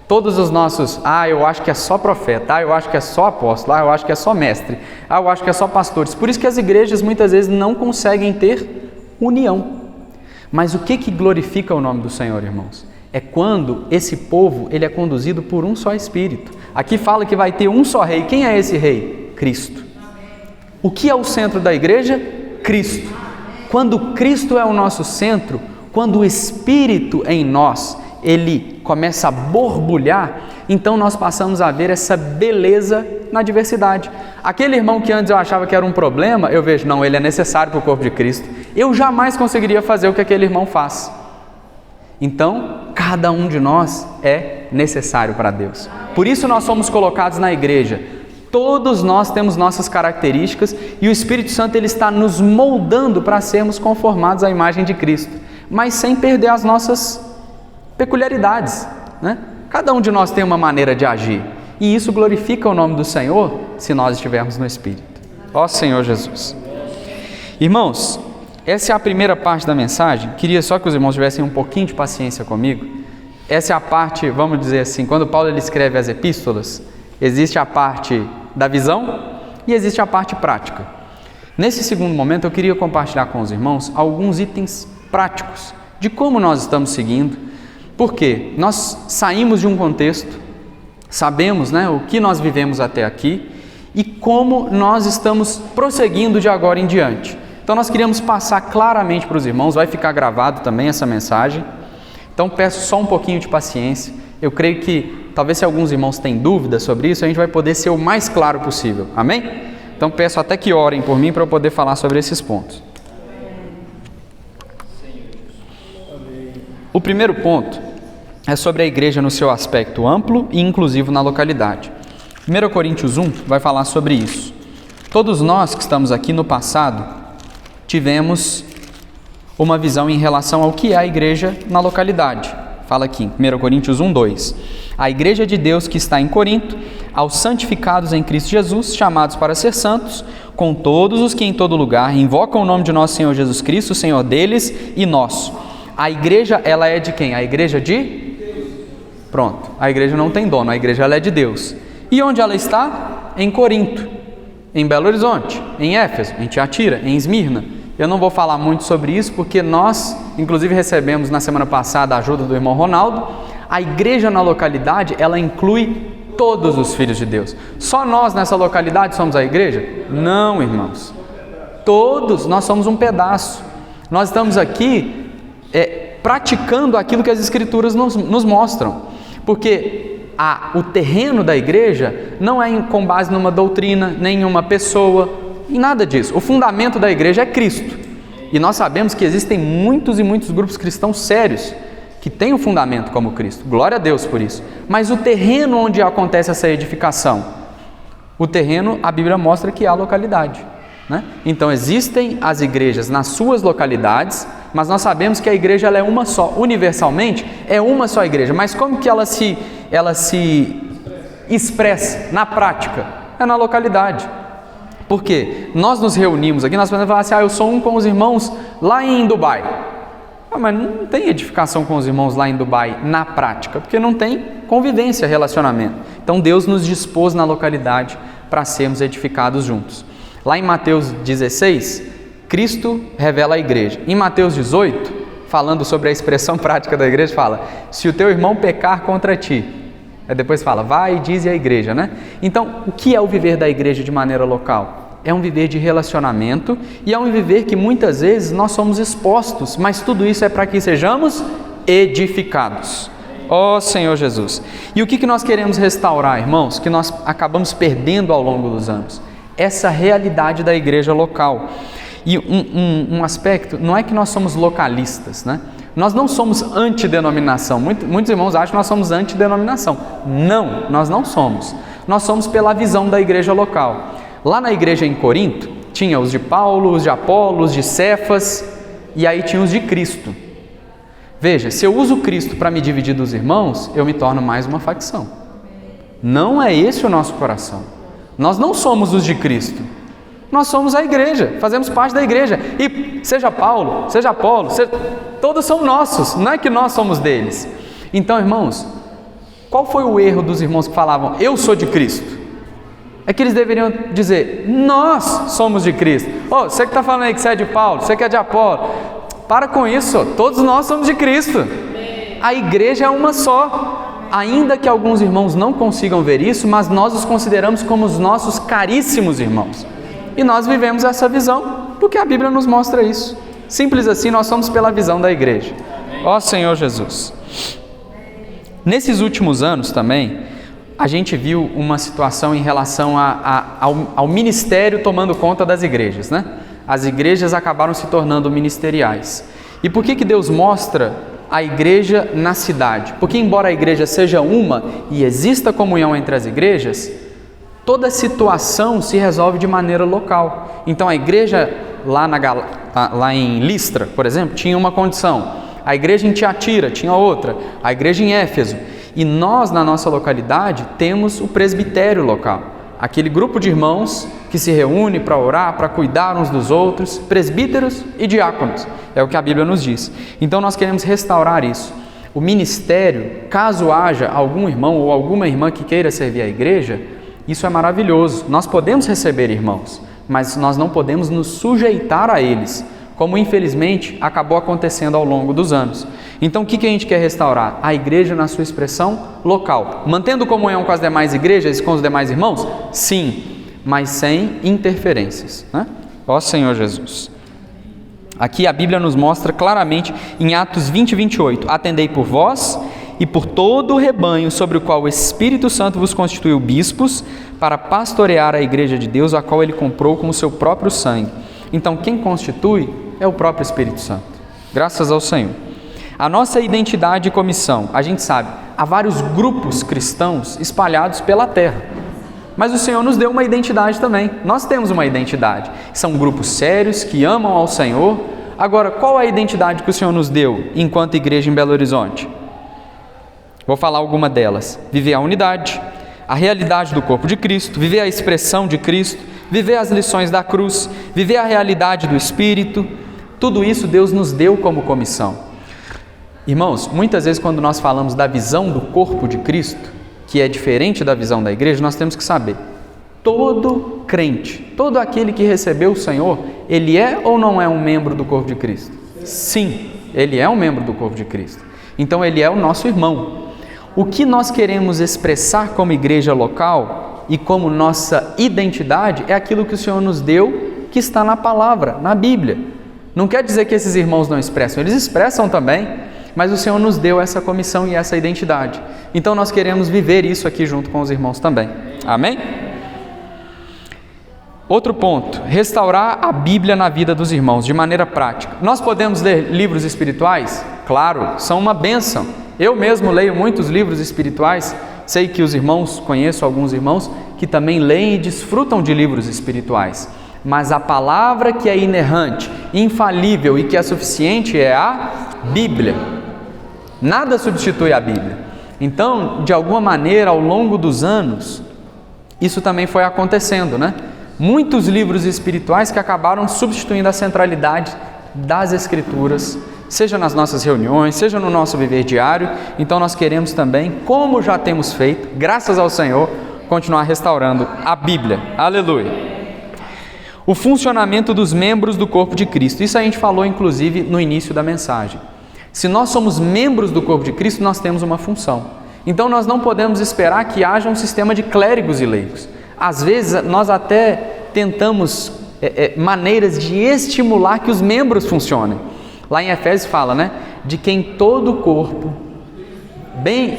todos os nossos, eu acho que é só profeta, eu acho que é só apóstolo, eu acho que é só mestre, eu acho que é só pastores. Por isso que as igrejas muitas vezes não conseguem ter união. Mas o que glorifica o nome do Senhor, irmãos? É quando esse povo ele é conduzido por um só Espírito. Aqui fala que vai ter um só rei. Quem é esse rei? Cristo. O que é o centro da igreja? Cristo. Quando Cristo é o nosso centro, quando o Espírito em nós ele começa a borbulhar, então nós passamos a ver essa beleza na diversidade. Aquele irmão que antes eu achava que era um problema, eu vejo, não, ele é necessário para o corpo de Cristo. Eu jamais conseguiria fazer o que aquele irmão faz. Então, cada um de nós é necessário para Deus. Por isso nós somos colocados na igreja. Todos nós temos nossas características e o Espírito Santo ele está nos moldando para sermos conformados à imagem de Cristo, mas sem perder as nossas peculiaridades, né? Cada um de nós tem uma maneira de agir e isso glorifica o nome do Senhor se nós estivermos no Espírito. Ó Senhor Jesus. Irmãos, essa é a primeira parte da mensagem. Queria só que os irmãos tivessem um pouquinho de paciência comigo. Essa é a parte, vamos dizer assim, quando Paulo ele escreve as epístolas, existe a parte da visão e existe a parte prática. Nesse segundo momento, eu queria compartilhar com os irmãos alguns itens práticos de como nós estamos seguindo, porque nós saímos de um contexto, sabemos, o que nós vivemos até aqui e como nós estamos prosseguindo de agora em diante. Então nós queríamos passar claramente para os irmãos, vai ficar gravado também essa mensagem. Então peço só um pouquinho de paciência. Eu creio que talvez se alguns irmãos têm dúvidas sobre isso, a gente vai poder ser o mais claro possível. Amém? Então peço até que orem por mim para eu poder falar sobre esses pontos. O primeiro ponto é sobre a igreja no seu aspecto amplo e inclusivo na localidade. 1 Coríntios 1 vai falar sobre isso. Todos nós que estamos aqui no passado tivemos uma visão em relação ao que é a igreja na localidade. Fala aqui, 1 Coríntios 1, 2. A igreja de Deus que está em Corinto, aos santificados em Cristo Jesus, chamados para ser santos, com todos os que em todo lugar invocam o nome de nosso Senhor Jesus Cristo, o Senhor deles e nosso. A igreja, ela é de quem? A igreja de Deus. Pronto, a igreja não tem dono, a igreja ela é de Deus. E onde ela está? Em Corinto, em Belo Horizonte, em Éfeso, em Tiatira, em Esmirna. Eu não vou falar muito sobre isso, porque nós, inclusive, recebemos na semana passada a ajuda do irmão Ronaldo. A igreja na localidade, ela inclui todos os filhos de Deus. Só nós nessa localidade somos a igreja? Não, irmãos. Todos, nós somos um pedaço. Nós estamos aqui praticando aquilo que as Escrituras nos mostram. Porque o terreno da igreja não é com base numa doutrina, nem em uma pessoa, em nada disso. O fundamento da igreja é Cristo. E nós sabemos que existem muitos e muitos grupos cristãos sérios que têm um fundamento como Cristo. Glória a Deus por isso. Mas o terreno onde acontece essa edificação, o terreno, a Bíblia mostra que há localidade, Então existem as igrejas nas suas localidades, mas nós sabemos que a igreja ela é uma só. Universalmente é uma só igreja. Mas como que ela se expressa na prática? É na localidade. Por quê? Nós nos reunimos aqui, nós podemos falar assim, eu sou um com os irmãos lá em Dubai. Mas não tem edificação com os irmãos lá em Dubai na prática, porque não tem convivência, relacionamento. Então Deus nos dispôs na localidade para sermos edificados juntos. Lá em Mateus 16, Cristo revela a igreja. Em Mateus 18, falando sobre a expressão prática da igreja, fala, se o teu irmão pecar contra ti, aí depois fala, vai e dize à igreja, Então, o que é o viver da igreja de maneira local? É um viver de relacionamento e é um viver que muitas vezes nós somos expostos, mas tudo isso é para que sejamos edificados. Ó Senhor Jesus! E o que nós queremos restaurar, irmãos? Que nós acabamos perdendo ao longo dos anos? Essa realidade da igreja local. E um aspecto, não é que nós somos localistas, Nós não somos antidenominação. Muitos irmãos acham que nós somos antidenominação. Não, nós não somos. Nós somos pela visão da igreja local. Lá na igreja em Corinto, tinha os de Paulo, os de Apolo, os de Cefas, e aí tinha os de Cristo. Veja, se eu uso Cristo para me dividir dos irmãos, eu me torno mais uma facção. Não é esse o nosso coração. Nós não somos os de Cristo. Nós somos a igreja, fazemos parte da igreja. E seja Paulo, seja Apolo, todos são nossos, não é que nós somos deles. Então, irmãos, qual foi o erro dos irmãos que falavam, eu sou de Cristo? É que eles deveriam dizer, nós somos de Cristo. Você que está falando aí que você é de Paulo, você que é de Apolo, para com isso, todos nós somos de Cristo. A igreja é uma só. Ainda que alguns irmãos não consigam ver isso, mas nós os consideramos como os nossos caríssimos irmãos. E nós vivemos essa visão, porque a Bíblia nos mostra isso. Simples assim, nós somos pela visão da igreja. Ó Senhor Jesus! Nesses últimos anos também, a gente viu uma situação em relação ao ministério tomando conta das igrejas, As igrejas acabaram se tornando ministeriais. E por que Deus mostra a igreja na cidade? Porque embora a igreja seja uma e exista comunhão entre as igrejas, toda situação se resolve de maneira local. Então a igreja lá em Listra, por exemplo, tinha uma condição. A igreja em Tiatira tinha outra. A igreja em Éfeso. E nós, na nossa localidade, temos o presbitério local. Aquele grupo de irmãos que se reúne para orar, para cuidar uns dos outros, presbíteros e diáconos. É o que a Bíblia nos diz. Então nós queremos restaurar isso. O ministério, caso haja algum irmão ou alguma irmã que queira servir a igreja, Isso é maravilhoso. Nós podemos receber irmãos, mas nós não podemos nos sujeitar a eles, como infelizmente acabou acontecendo ao longo dos anos. Então o que a gente quer restaurar? A igreja na sua expressão local. Mantendo comunhão com as demais igrejas e com os demais irmãos? Sim, mas sem interferências, né? Ó Senhor Jesus. Aqui a Bíblia nos mostra claramente em Atos 20, 28. Atendei por vós e por todo o rebanho sobre o qual o Espírito Santo vos constituiu bispos para pastorear a igreja de Deus, a qual ele comprou com o seu próprio sangue. Então quem constitui é o próprio Espírito Santo. Graças ao Senhor. A nossa identidade e comissão, a gente sabe, há vários grupos cristãos espalhados pela terra, mas o Senhor nos deu uma identidade também. Nós temos uma identidade. São grupos sérios que amam ao Senhor. Agora, qual é a identidade que o Senhor nos deu enquanto igreja em Belo Horizonte? Vou falar alguma delas. Viver a unidade, a realidade do corpo de Cristo, viver a expressão de Cristo, viver as lições da cruz, viver a realidade do Espírito. Tudo isso Deus nos deu como comissão. Irmãos, muitas vezes quando nós falamos da visão do corpo de Cristo, que é diferente da visão da igreja, nós temos que saber, todo crente, todo aquele que recebeu o Senhor, ele é ou não é um membro do corpo de Cristo? Sim, ele é um membro do corpo de Cristo. Então ele é o nosso irmão. O que nós queremos expressar como igreja local e como nossa identidade é aquilo que o Senhor nos deu, que está na palavra, na Bíblia. Não quer dizer que esses irmãos não expressam, eles expressam também, mas o Senhor nos deu essa comissão e essa identidade. Então nós queremos viver isso aqui junto com os irmãos também. Amém? Outro ponto, restaurar a Bíblia na vida dos irmãos, de maneira prática. Nós podemos ler livros espirituais? Claro, são uma bênção. Eu mesmo leio muitos livros espirituais, sei que os irmãos, conheço alguns irmãos que também leem e desfrutam de livros espirituais. Mas a palavra que é inerrante, infalível e que é suficiente é a Bíblia. Nada substitui a Bíblia. Então, de alguma maneira, ao longo dos anos, isso também foi acontecendo, né? Muitos livros espirituais que acabaram substituindo a centralidade das Escrituras, seja nas nossas reuniões, seja no nosso viver diário. Então nós queremos também, como já temos feito, graças ao Senhor, continuar restaurando a Bíblia. Aleluia! O funcionamento dos membros do corpo de Cristo. Isso a gente falou, inclusive, no início da mensagem. Se nós somos membros do corpo de Cristo, nós temos uma função. Então nós não podemos esperar que haja um sistema de clérigos e leigos. Às vezes nós até tentamos maneiras de estimular que os membros funcionem. Lá em Efésios fala, né? De quem todo o corpo, bem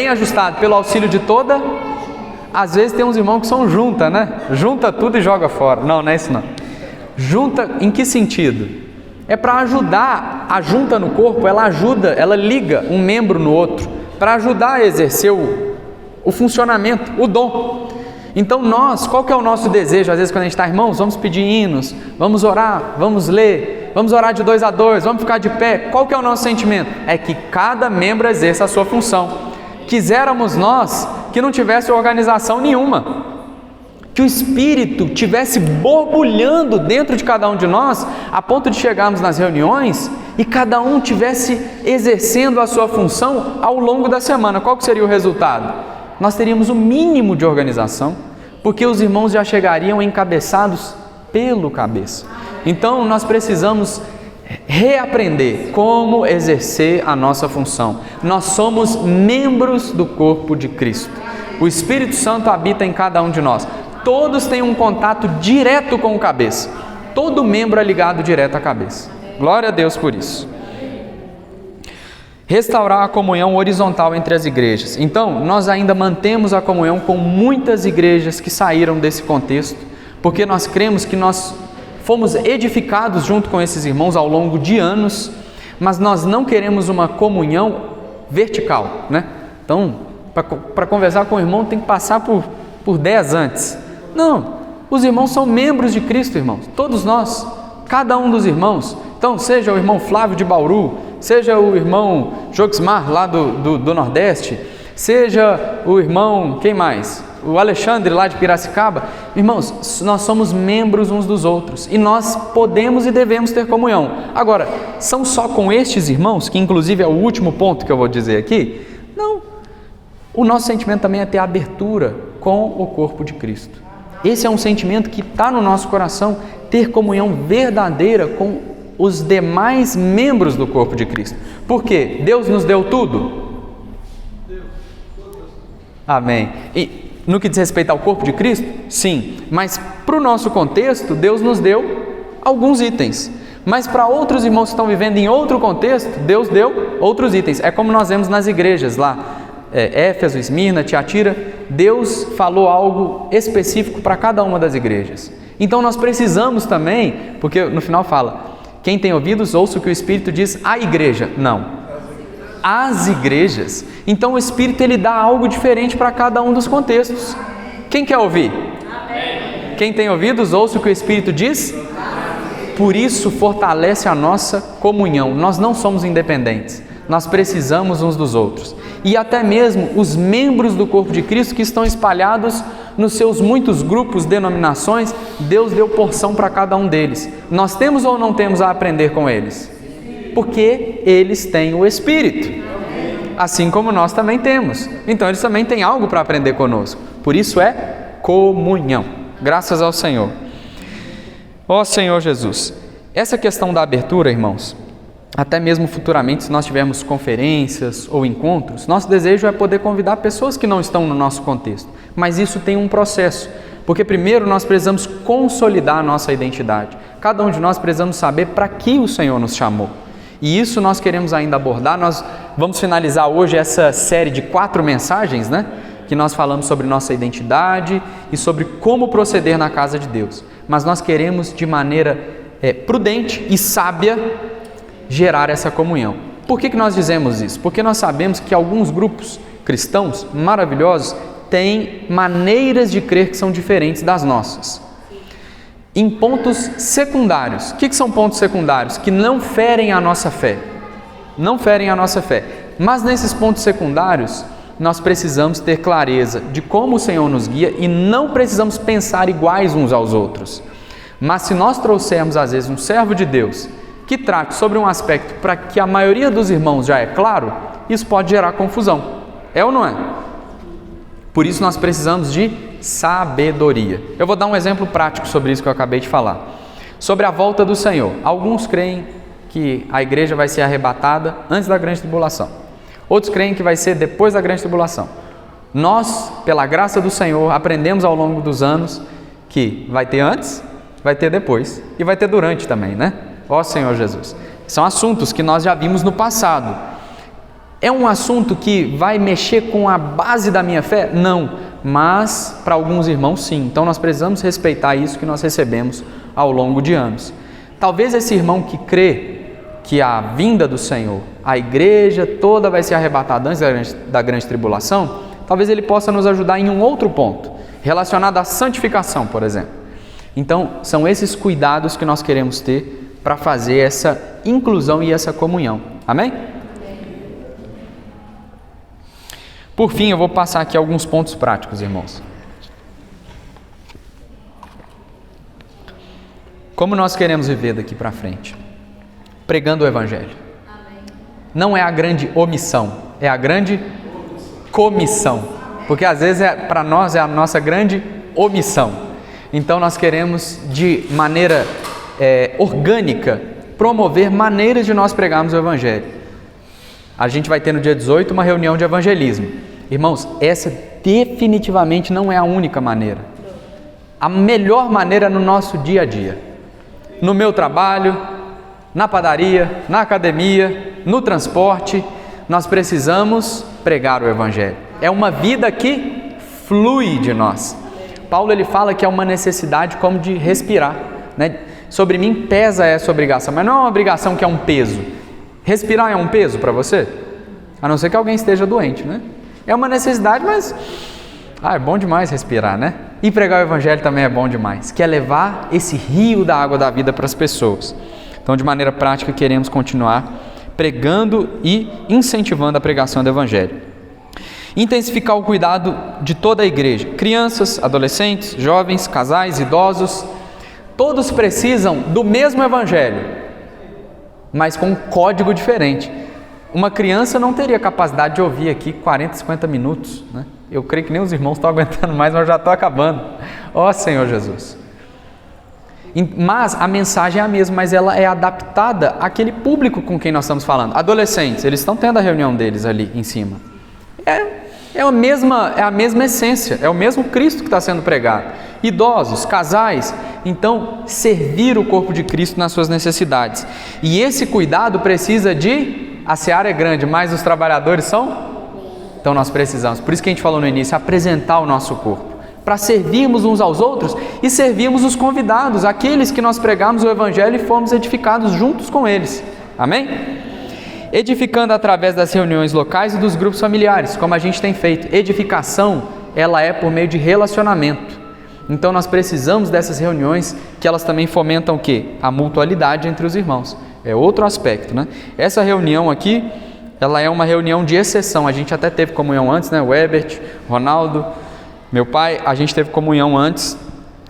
ajustado pelo auxílio de toda... Às vezes tem uns irmãos que são junta, né? Junta tudo e joga fora. Não é isso não. Junta em que sentido? É para ajudar. A junta no corpo, ela ajuda, ela liga um membro no outro, para ajudar a exercer o funcionamento, o dom. Então qual que é o nosso desejo? Às vezes quando a gente está, irmãos, vamos pedir hinos, vamos orar, vamos ler, vamos orar de 2 a 2, vamos ficar de pé. Qual que é o nosso sentimento? É que cada membro exerça a sua função. Quiséramos nós que não tivesse organização nenhuma, que o Espírito tivesse borbulhando dentro de cada um de nós, a ponto de chegarmos nas reuniões e cada um tivesse exercendo a sua função ao longo da semana. Qual que seria o resultado? Nós teríamos o mínimo de organização, porque os irmãos já chegariam encabeçados pelo cabeça. Então nós precisamos reaprender como exercer a nossa função. Nós somos membros do corpo de Cristo. O Espírito Santo habita em cada um de nós. Todos têm um contato direto com o cabeça. Todo membro é ligado direto à cabeça. Glória a Deus por isso. Restaurar a comunhão horizontal entre as igrejas. Então, nós ainda mantemos a comunhão com muitas igrejas que saíram desse contexto, porque nós cremos que nós fomos edificados junto com esses irmãos ao longo de anos, mas nós não queremos uma comunhão vertical, né? Então, para conversar com o irmão tem que passar por 10 antes. Não, os irmãos são membros de Cristo, irmãos, todos nós, cada um dos irmãos. Então, seja o irmão Flávio de Bauru, seja o irmão Jogsmar lá do Nordeste, seja o irmão, quem mais? O Alexandre lá de Piracicaba. Irmãos, nós somos membros uns dos outros e nós podemos e devemos ter comunhão. Agora, são só com estes irmãos, que inclusive é o último ponto que eu vou dizer aqui? Não. O nosso sentimento também é ter abertura com o corpo de Cristo. Esse é um sentimento que está no nosso coração, ter comunhão verdadeira com os demais membros do corpo de Cristo. Por quê? Deus nos deu tudo? Amém. E no que diz respeito ao corpo de Cristo? Sim. Mas para o nosso contexto, Deus nos deu alguns itens. Mas para outros irmãos que estão vivendo em outro contexto, Deus deu outros itens. É como nós vemos nas igrejas lá, Éfeso, Esmirna, Tiatira. Deus falou algo específico para cada uma das igrejas. Então nós precisamos também, porque no final fala, quem tem ouvidos, ouça o que o Espírito diz à igreja. Não, as igrejas. Então o Espírito ele dá algo diferente para cada um dos contextos. Quem quer ouvir? Amém. Quem tem ouvidos, ouça o que o Espírito diz. Por isso fortalece a nossa comunhão. Nós não somos independentes, nós precisamos uns dos outros. E até mesmo os membros do corpo de Cristo que estão espalhados nos seus muitos grupos, denominações, Deus deu porção para cada um deles. Nós temos ou não temos a aprender com eles? Porque eles têm o Espírito, assim como nós também temos. Então eles também têm algo para aprender conosco. Por isso é comunhão. Graças ao Senhor. Ó Senhor Jesus, essa questão da abertura, irmãos, até mesmo futuramente, se nós tivermos conferências ou encontros, nosso desejo é poder convidar pessoas que não estão no nosso contexto. Mas isso tem um processo, porque primeiro nós precisamos consolidar a nossa identidade. Cada um de nós precisamos saber para que o Senhor nos chamou. E isso nós queremos ainda abordar. Nós vamos finalizar hoje essa série de 4 mensagens, que nós falamos sobre nossa identidade e sobre como proceder na casa de Deus. Mas nós queremos, de maneira prudente e sábia, gerar essa comunhão. Por que nós dizemos isso? Porque nós sabemos que alguns grupos cristãos maravilhosos têm maneiras de crer que são diferentes das nossas. Em pontos secundários. O que são pontos secundários? Que não ferem a nossa fé. Não ferem a nossa fé. Mas nesses pontos secundários, nós precisamos ter clareza de como o Senhor nos guia e não precisamos pensar iguais uns aos outros. Mas se nós trouxermos, às vezes, um servo de Deus que trate sobre um aspecto para que a maioria dos irmãos já é claro, isso pode gerar confusão. É ou não é? Por isso nós precisamos de sabedoria. Eu vou dar um exemplo prático sobre isso que eu acabei de falar. Sobre a volta do Senhor. Alguns creem que a igreja vai ser arrebatada antes da grande tribulação. Outros creem que vai ser depois da grande tribulação. Nós, pela graça do Senhor, aprendemos ao longo dos anos que vai ter antes, vai ter depois e vai ter durante também, Ó Senhor Jesus. São assuntos que nós já vimos no passado. É um assunto que vai mexer com a base da minha fé? Não, mas para alguns irmãos sim. Então nós precisamos respeitar isso que nós recebemos ao longo de anos. Talvez esse irmão que crê que a vinda do Senhor, a igreja toda vai ser arrebatada antes da grande tribulação, talvez ele possa nos ajudar em um outro ponto, relacionado à santificação, por exemplo. Então são esses cuidados que nós queremos ter para fazer essa inclusão e essa comunhão. Amém? Por fim, eu vou passar aqui alguns pontos práticos, irmãos. Como nós queremos viver daqui para frente? Pregando o Evangelho. Não é a grande omissão, é a grande comissão. Porque às vezes para nós é a nossa grande omissão. Então nós queremos de maneira orgânica promover maneiras de nós pregarmos o Evangelho. A gente vai ter no dia 18 uma reunião de evangelismo. Irmãos, essa definitivamente não é a única maneira. A melhor maneira é no nosso dia a dia. No meu trabalho, na padaria, na academia, no transporte, nós precisamos pregar o Evangelho. É uma vida que flui de nós. Paulo ele fala que é uma necessidade como de respirar, Sobre mim pesa essa obrigação, mas não é uma obrigação que é um peso. Respirar é um peso para você? A não ser que alguém esteja doente, É uma necessidade, mas é bom demais respirar, E pregar o Evangelho também é bom demais, que é levar esse rio da água da vida para as pessoas. Então, de maneira prática, queremos continuar pregando e incentivando a pregação do Evangelho. Intensificar o cuidado de toda a igreja. Crianças, adolescentes, jovens, casais, idosos, todos precisam do mesmo Evangelho, mas com um código diferente. Uma criança não teria capacidade de ouvir aqui 40, 50 minutos, né? Eu creio que nem os irmãos estão aguentando mais, mas eu já estou acabando. Ó Senhor Jesus. Mas a mensagem é a mesma, mas ela é adaptada àquele público com quem nós estamos falando. Adolescentes, eles estão tendo a reunião deles ali em cima. É a mesma essência, é o mesmo Cristo que está sendo pregado. Idosos, casais, então servir o corpo de Cristo nas suas necessidades. E esse cuidado precisa a seara é grande, mas os trabalhadores são? Então nós precisamos, por isso que a gente falou no início, apresentar o nosso corpo, para servirmos uns aos outros e servirmos os convidados, aqueles que nós pregamos o Evangelho e fomos edificados juntos com eles. Amém? Edificando através das reuniões locais e dos grupos familiares, como a gente tem feito. Edificação, ela é por meio de relacionamento. Então nós precisamos dessas reuniões que elas também fomentam o quê? A mutualidade entre os irmãos. É outro aspecto, né? Essa reunião aqui, ela é uma reunião de exceção. A gente até teve comunhão antes, né? O Herbert, Ronaldo, meu pai, a gente teve comunhão antes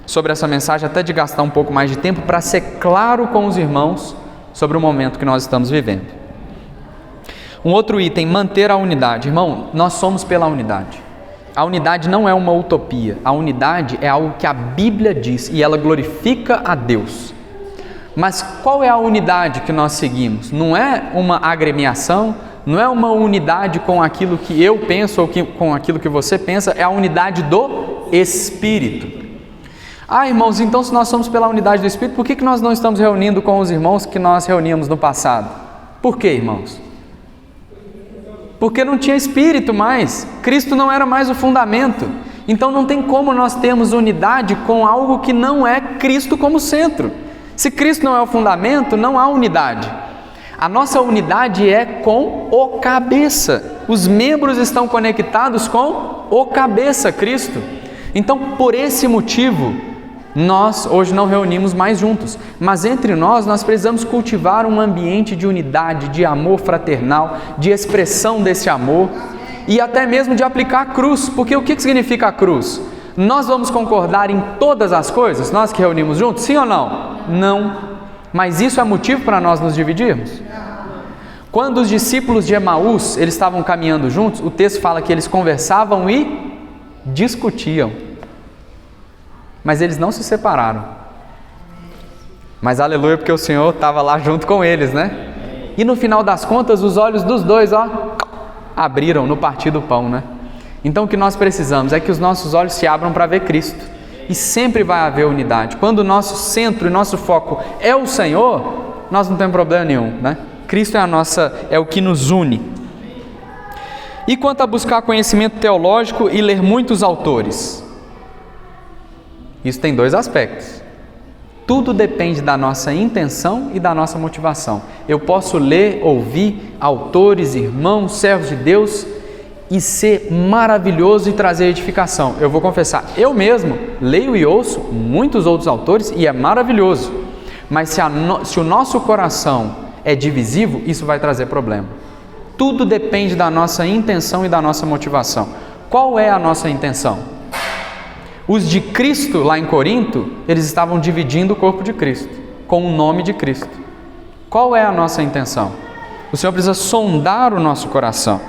sobre essa mensagem, até de gastar um pouco mais de tempo para ser claro com os irmãos sobre o momento que nós estamos vivendo. Um outro item, manter a unidade. Irmão, nós somos pela unidade. A unidade não é uma utopia. A unidade é algo que a Bíblia diz e ela glorifica a Deus. Mas qual é a unidade que nós seguimos? Não é uma agremiação, não é uma unidade com aquilo que eu penso ou com aquilo que você pensa, é a unidade do Espírito. Irmãos, então se nós somos pela unidade do Espírito, por que nós não estamos reunindo com os irmãos que nós reuníamos no passado? Por quê, irmãos? Porque não tinha Espírito mais, Cristo não era mais o fundamento. Então não tem como nós termos unidade com algo que não é Cristo como centro. Se Cristo não é o fundamento, não há unidade. A nossa unidade é com o cabeça. Os membros estão conectados com o cabeça, Cristo. Então, por esse motivo, nós hoje não reunimos mais juntos. Mas entre nós precisamos cultivar um ambiente de unidade, de amor fraternal, de expressão desse amor e até mesmo de aplicar a cruz. Porque o que significa a cruz? Nós vamos concordar em todas as coisas, nós que reunimos juntos, sim ou não? Não. Mas isso é motivo para nós nos dividirmos? Quando os discípulos de Emaús, eles estavam caminhando juntos, o texto fala que eles conversavam e discutiam. Mas eles não se separaram. Mas aleluia, porque o Senhor estava lá junto com eles, né? E no final das contas, os olhos dos dois, abriram no partir do pão, né? Então o que nós precisamos é que os nossos olhos se abram para ver Cristo. E sempre vai haver unidade. Quando o nosso centro e nosso foco é o Senhor, nós não temos problema nenhum, né? Cristo é o que nos une. E quanto a buscar conhecimento teológico e ler muitos autores? Isso tem dois aspectos. Tudo depende da nossa intenção e da nossa motivação. Eu posso ler, ouvir autores, irmãos, servos de Deus e ser maravilhoso e trazer edificação. Eu vou confessar, eu mesmo leio e ouço muitos outros autores e é maravilhoso. Mas se o nosso coração é divisivo, isso vai trazer problema. Tudo depende da nossa intenção e da nossa motivação. Qual é a nossa intenção? Os de Cristo lá em Corinto, eles estavam dividindo o corpo de Cristo, com o nome de Cristo. Qual é a nossa intenção? O Senhor precisa sondar o nosso coração.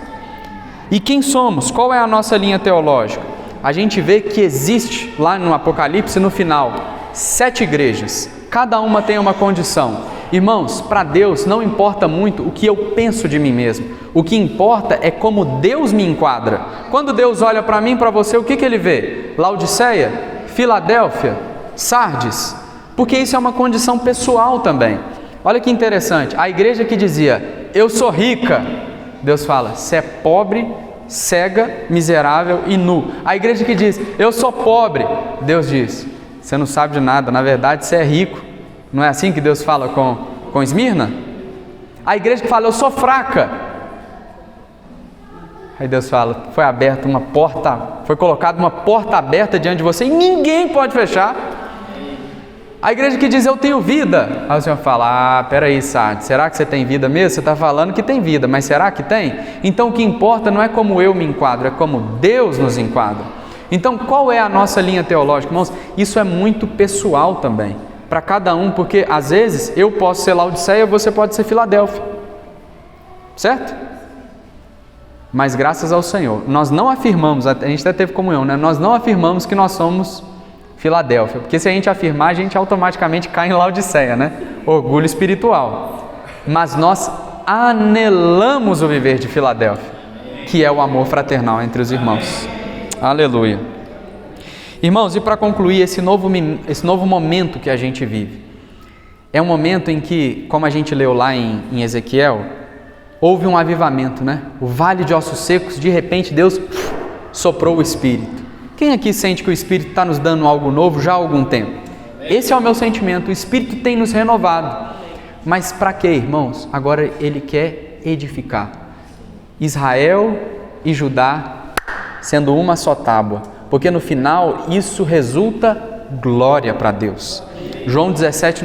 E quem somos? Qual é a nossa linha teológica? A gente vê que existe lá no Apocalipse, no final, 7 igrejas. Cada uma tem uma condição. Irmãos, para Deus não importa muito o que eu penso de mim mesmo. O que importa é como Deus me enquadra. Quando Deus olha para mim e para você, o que Ele vê? Laodiceia, Filadélfia, Sardes. Porque isso é uma condição pessoal também. Olha que interessante. A igreja que dizia, eu sou rica, Deus fala, você é pobre, cega, miserável e nu. A igreja que diz, eu sou pobre, Deus diz, você não sabe de nada, na verdade você é rico. Não é assim que Deus fala com Esmirna? A igreja que fala, eu sou fraca. Aí Deus fala, foi colocada uma porta aberta diante de você e ninguém pode fechar. A igreja que diz, eu tenho vida. Aí o Senhor fala, peraí, Sardes, será que você tem vida mesmo? Você está falando que tem vida, mas será que tem? Então o que importa não é como eu me enquadro, é como Deus nos enquadra. Então qual é a nossa linha teológica, irmãos? Isso é muito pessoal também, para cada um, porque às vezes eu posso ser Laodiceia, você pode ser Filadélfia. certo? Mas graças ao Senhor, nós não afirmamos, a gente até teve comunhão, né? Nós não afirmamos que nós somos Filadélfia, porque se a gente afirmar, a gente automaticamente cai em Laodiceia, né? Orgulho espiritual. Mas nós anelamos o viver de Filadélfia, que é o amor fraternal entre os irmãos. Aleluia. Irmãos, e para concluir esse novo momento que a gente vive, é um momento em que, como a gente leu lá em Ezequiel, houve um avivamento, né? O vale de ossos secos, de repente Deus soprou o Espírito. Quem aqui sente que o Espírito está nos dando algo novo já há algum tempo? Esse é o meu sentimento, o Espírito tem nos renovado. Mas para quê, irmãos? Agora Ele quer edificar. Israel e Judá sendo uma só tábua, porque no final isso resulta glória para Deus. João 17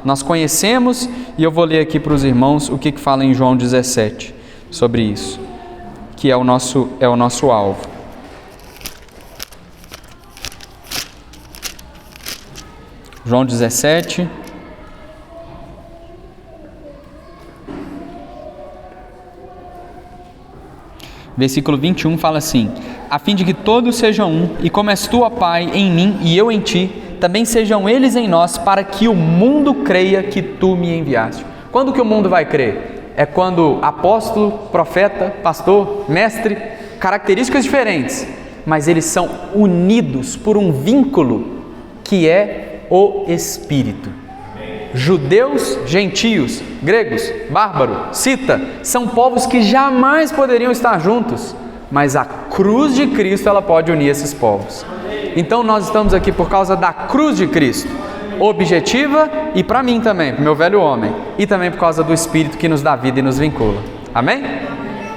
nós conhecemos, e eu vou ler aqui para os irmãos o que fala em João 17 sobre isso, que é o nosso alvo. João 17, versículo 21 fala assim: a fim de que todos sejam um, e como és tu, ó Pai, em mim e eu em ti, também sejam eles em nós, para que o mundo creia que tu me enviaste. Quando que o mundo vai crer? É quando apóstolo, profeta, pastor, mestre, características diferentes, mas eles são unidos por um vínculo que é o Espírito. Judeus, gentios, gregos, bárbaro, cita, são povos que jamais poderiam estar juntos, mas a cruz de Cristo ela pode unir esses povos. Então nós estamos aqui por causa da cruz de Cristo, objetiva e para mim também, para o meu velho homem, e também por causa do Espírito que nos dá vida e nos vincula. Amém?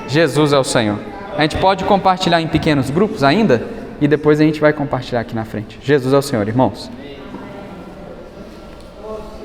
Jesus é o Senhor. A gente pode compartilhar em pequenos grupos ainda, e depois a gente vai compartilhar aqui na frente. Jesus é o Senhor, irmãos.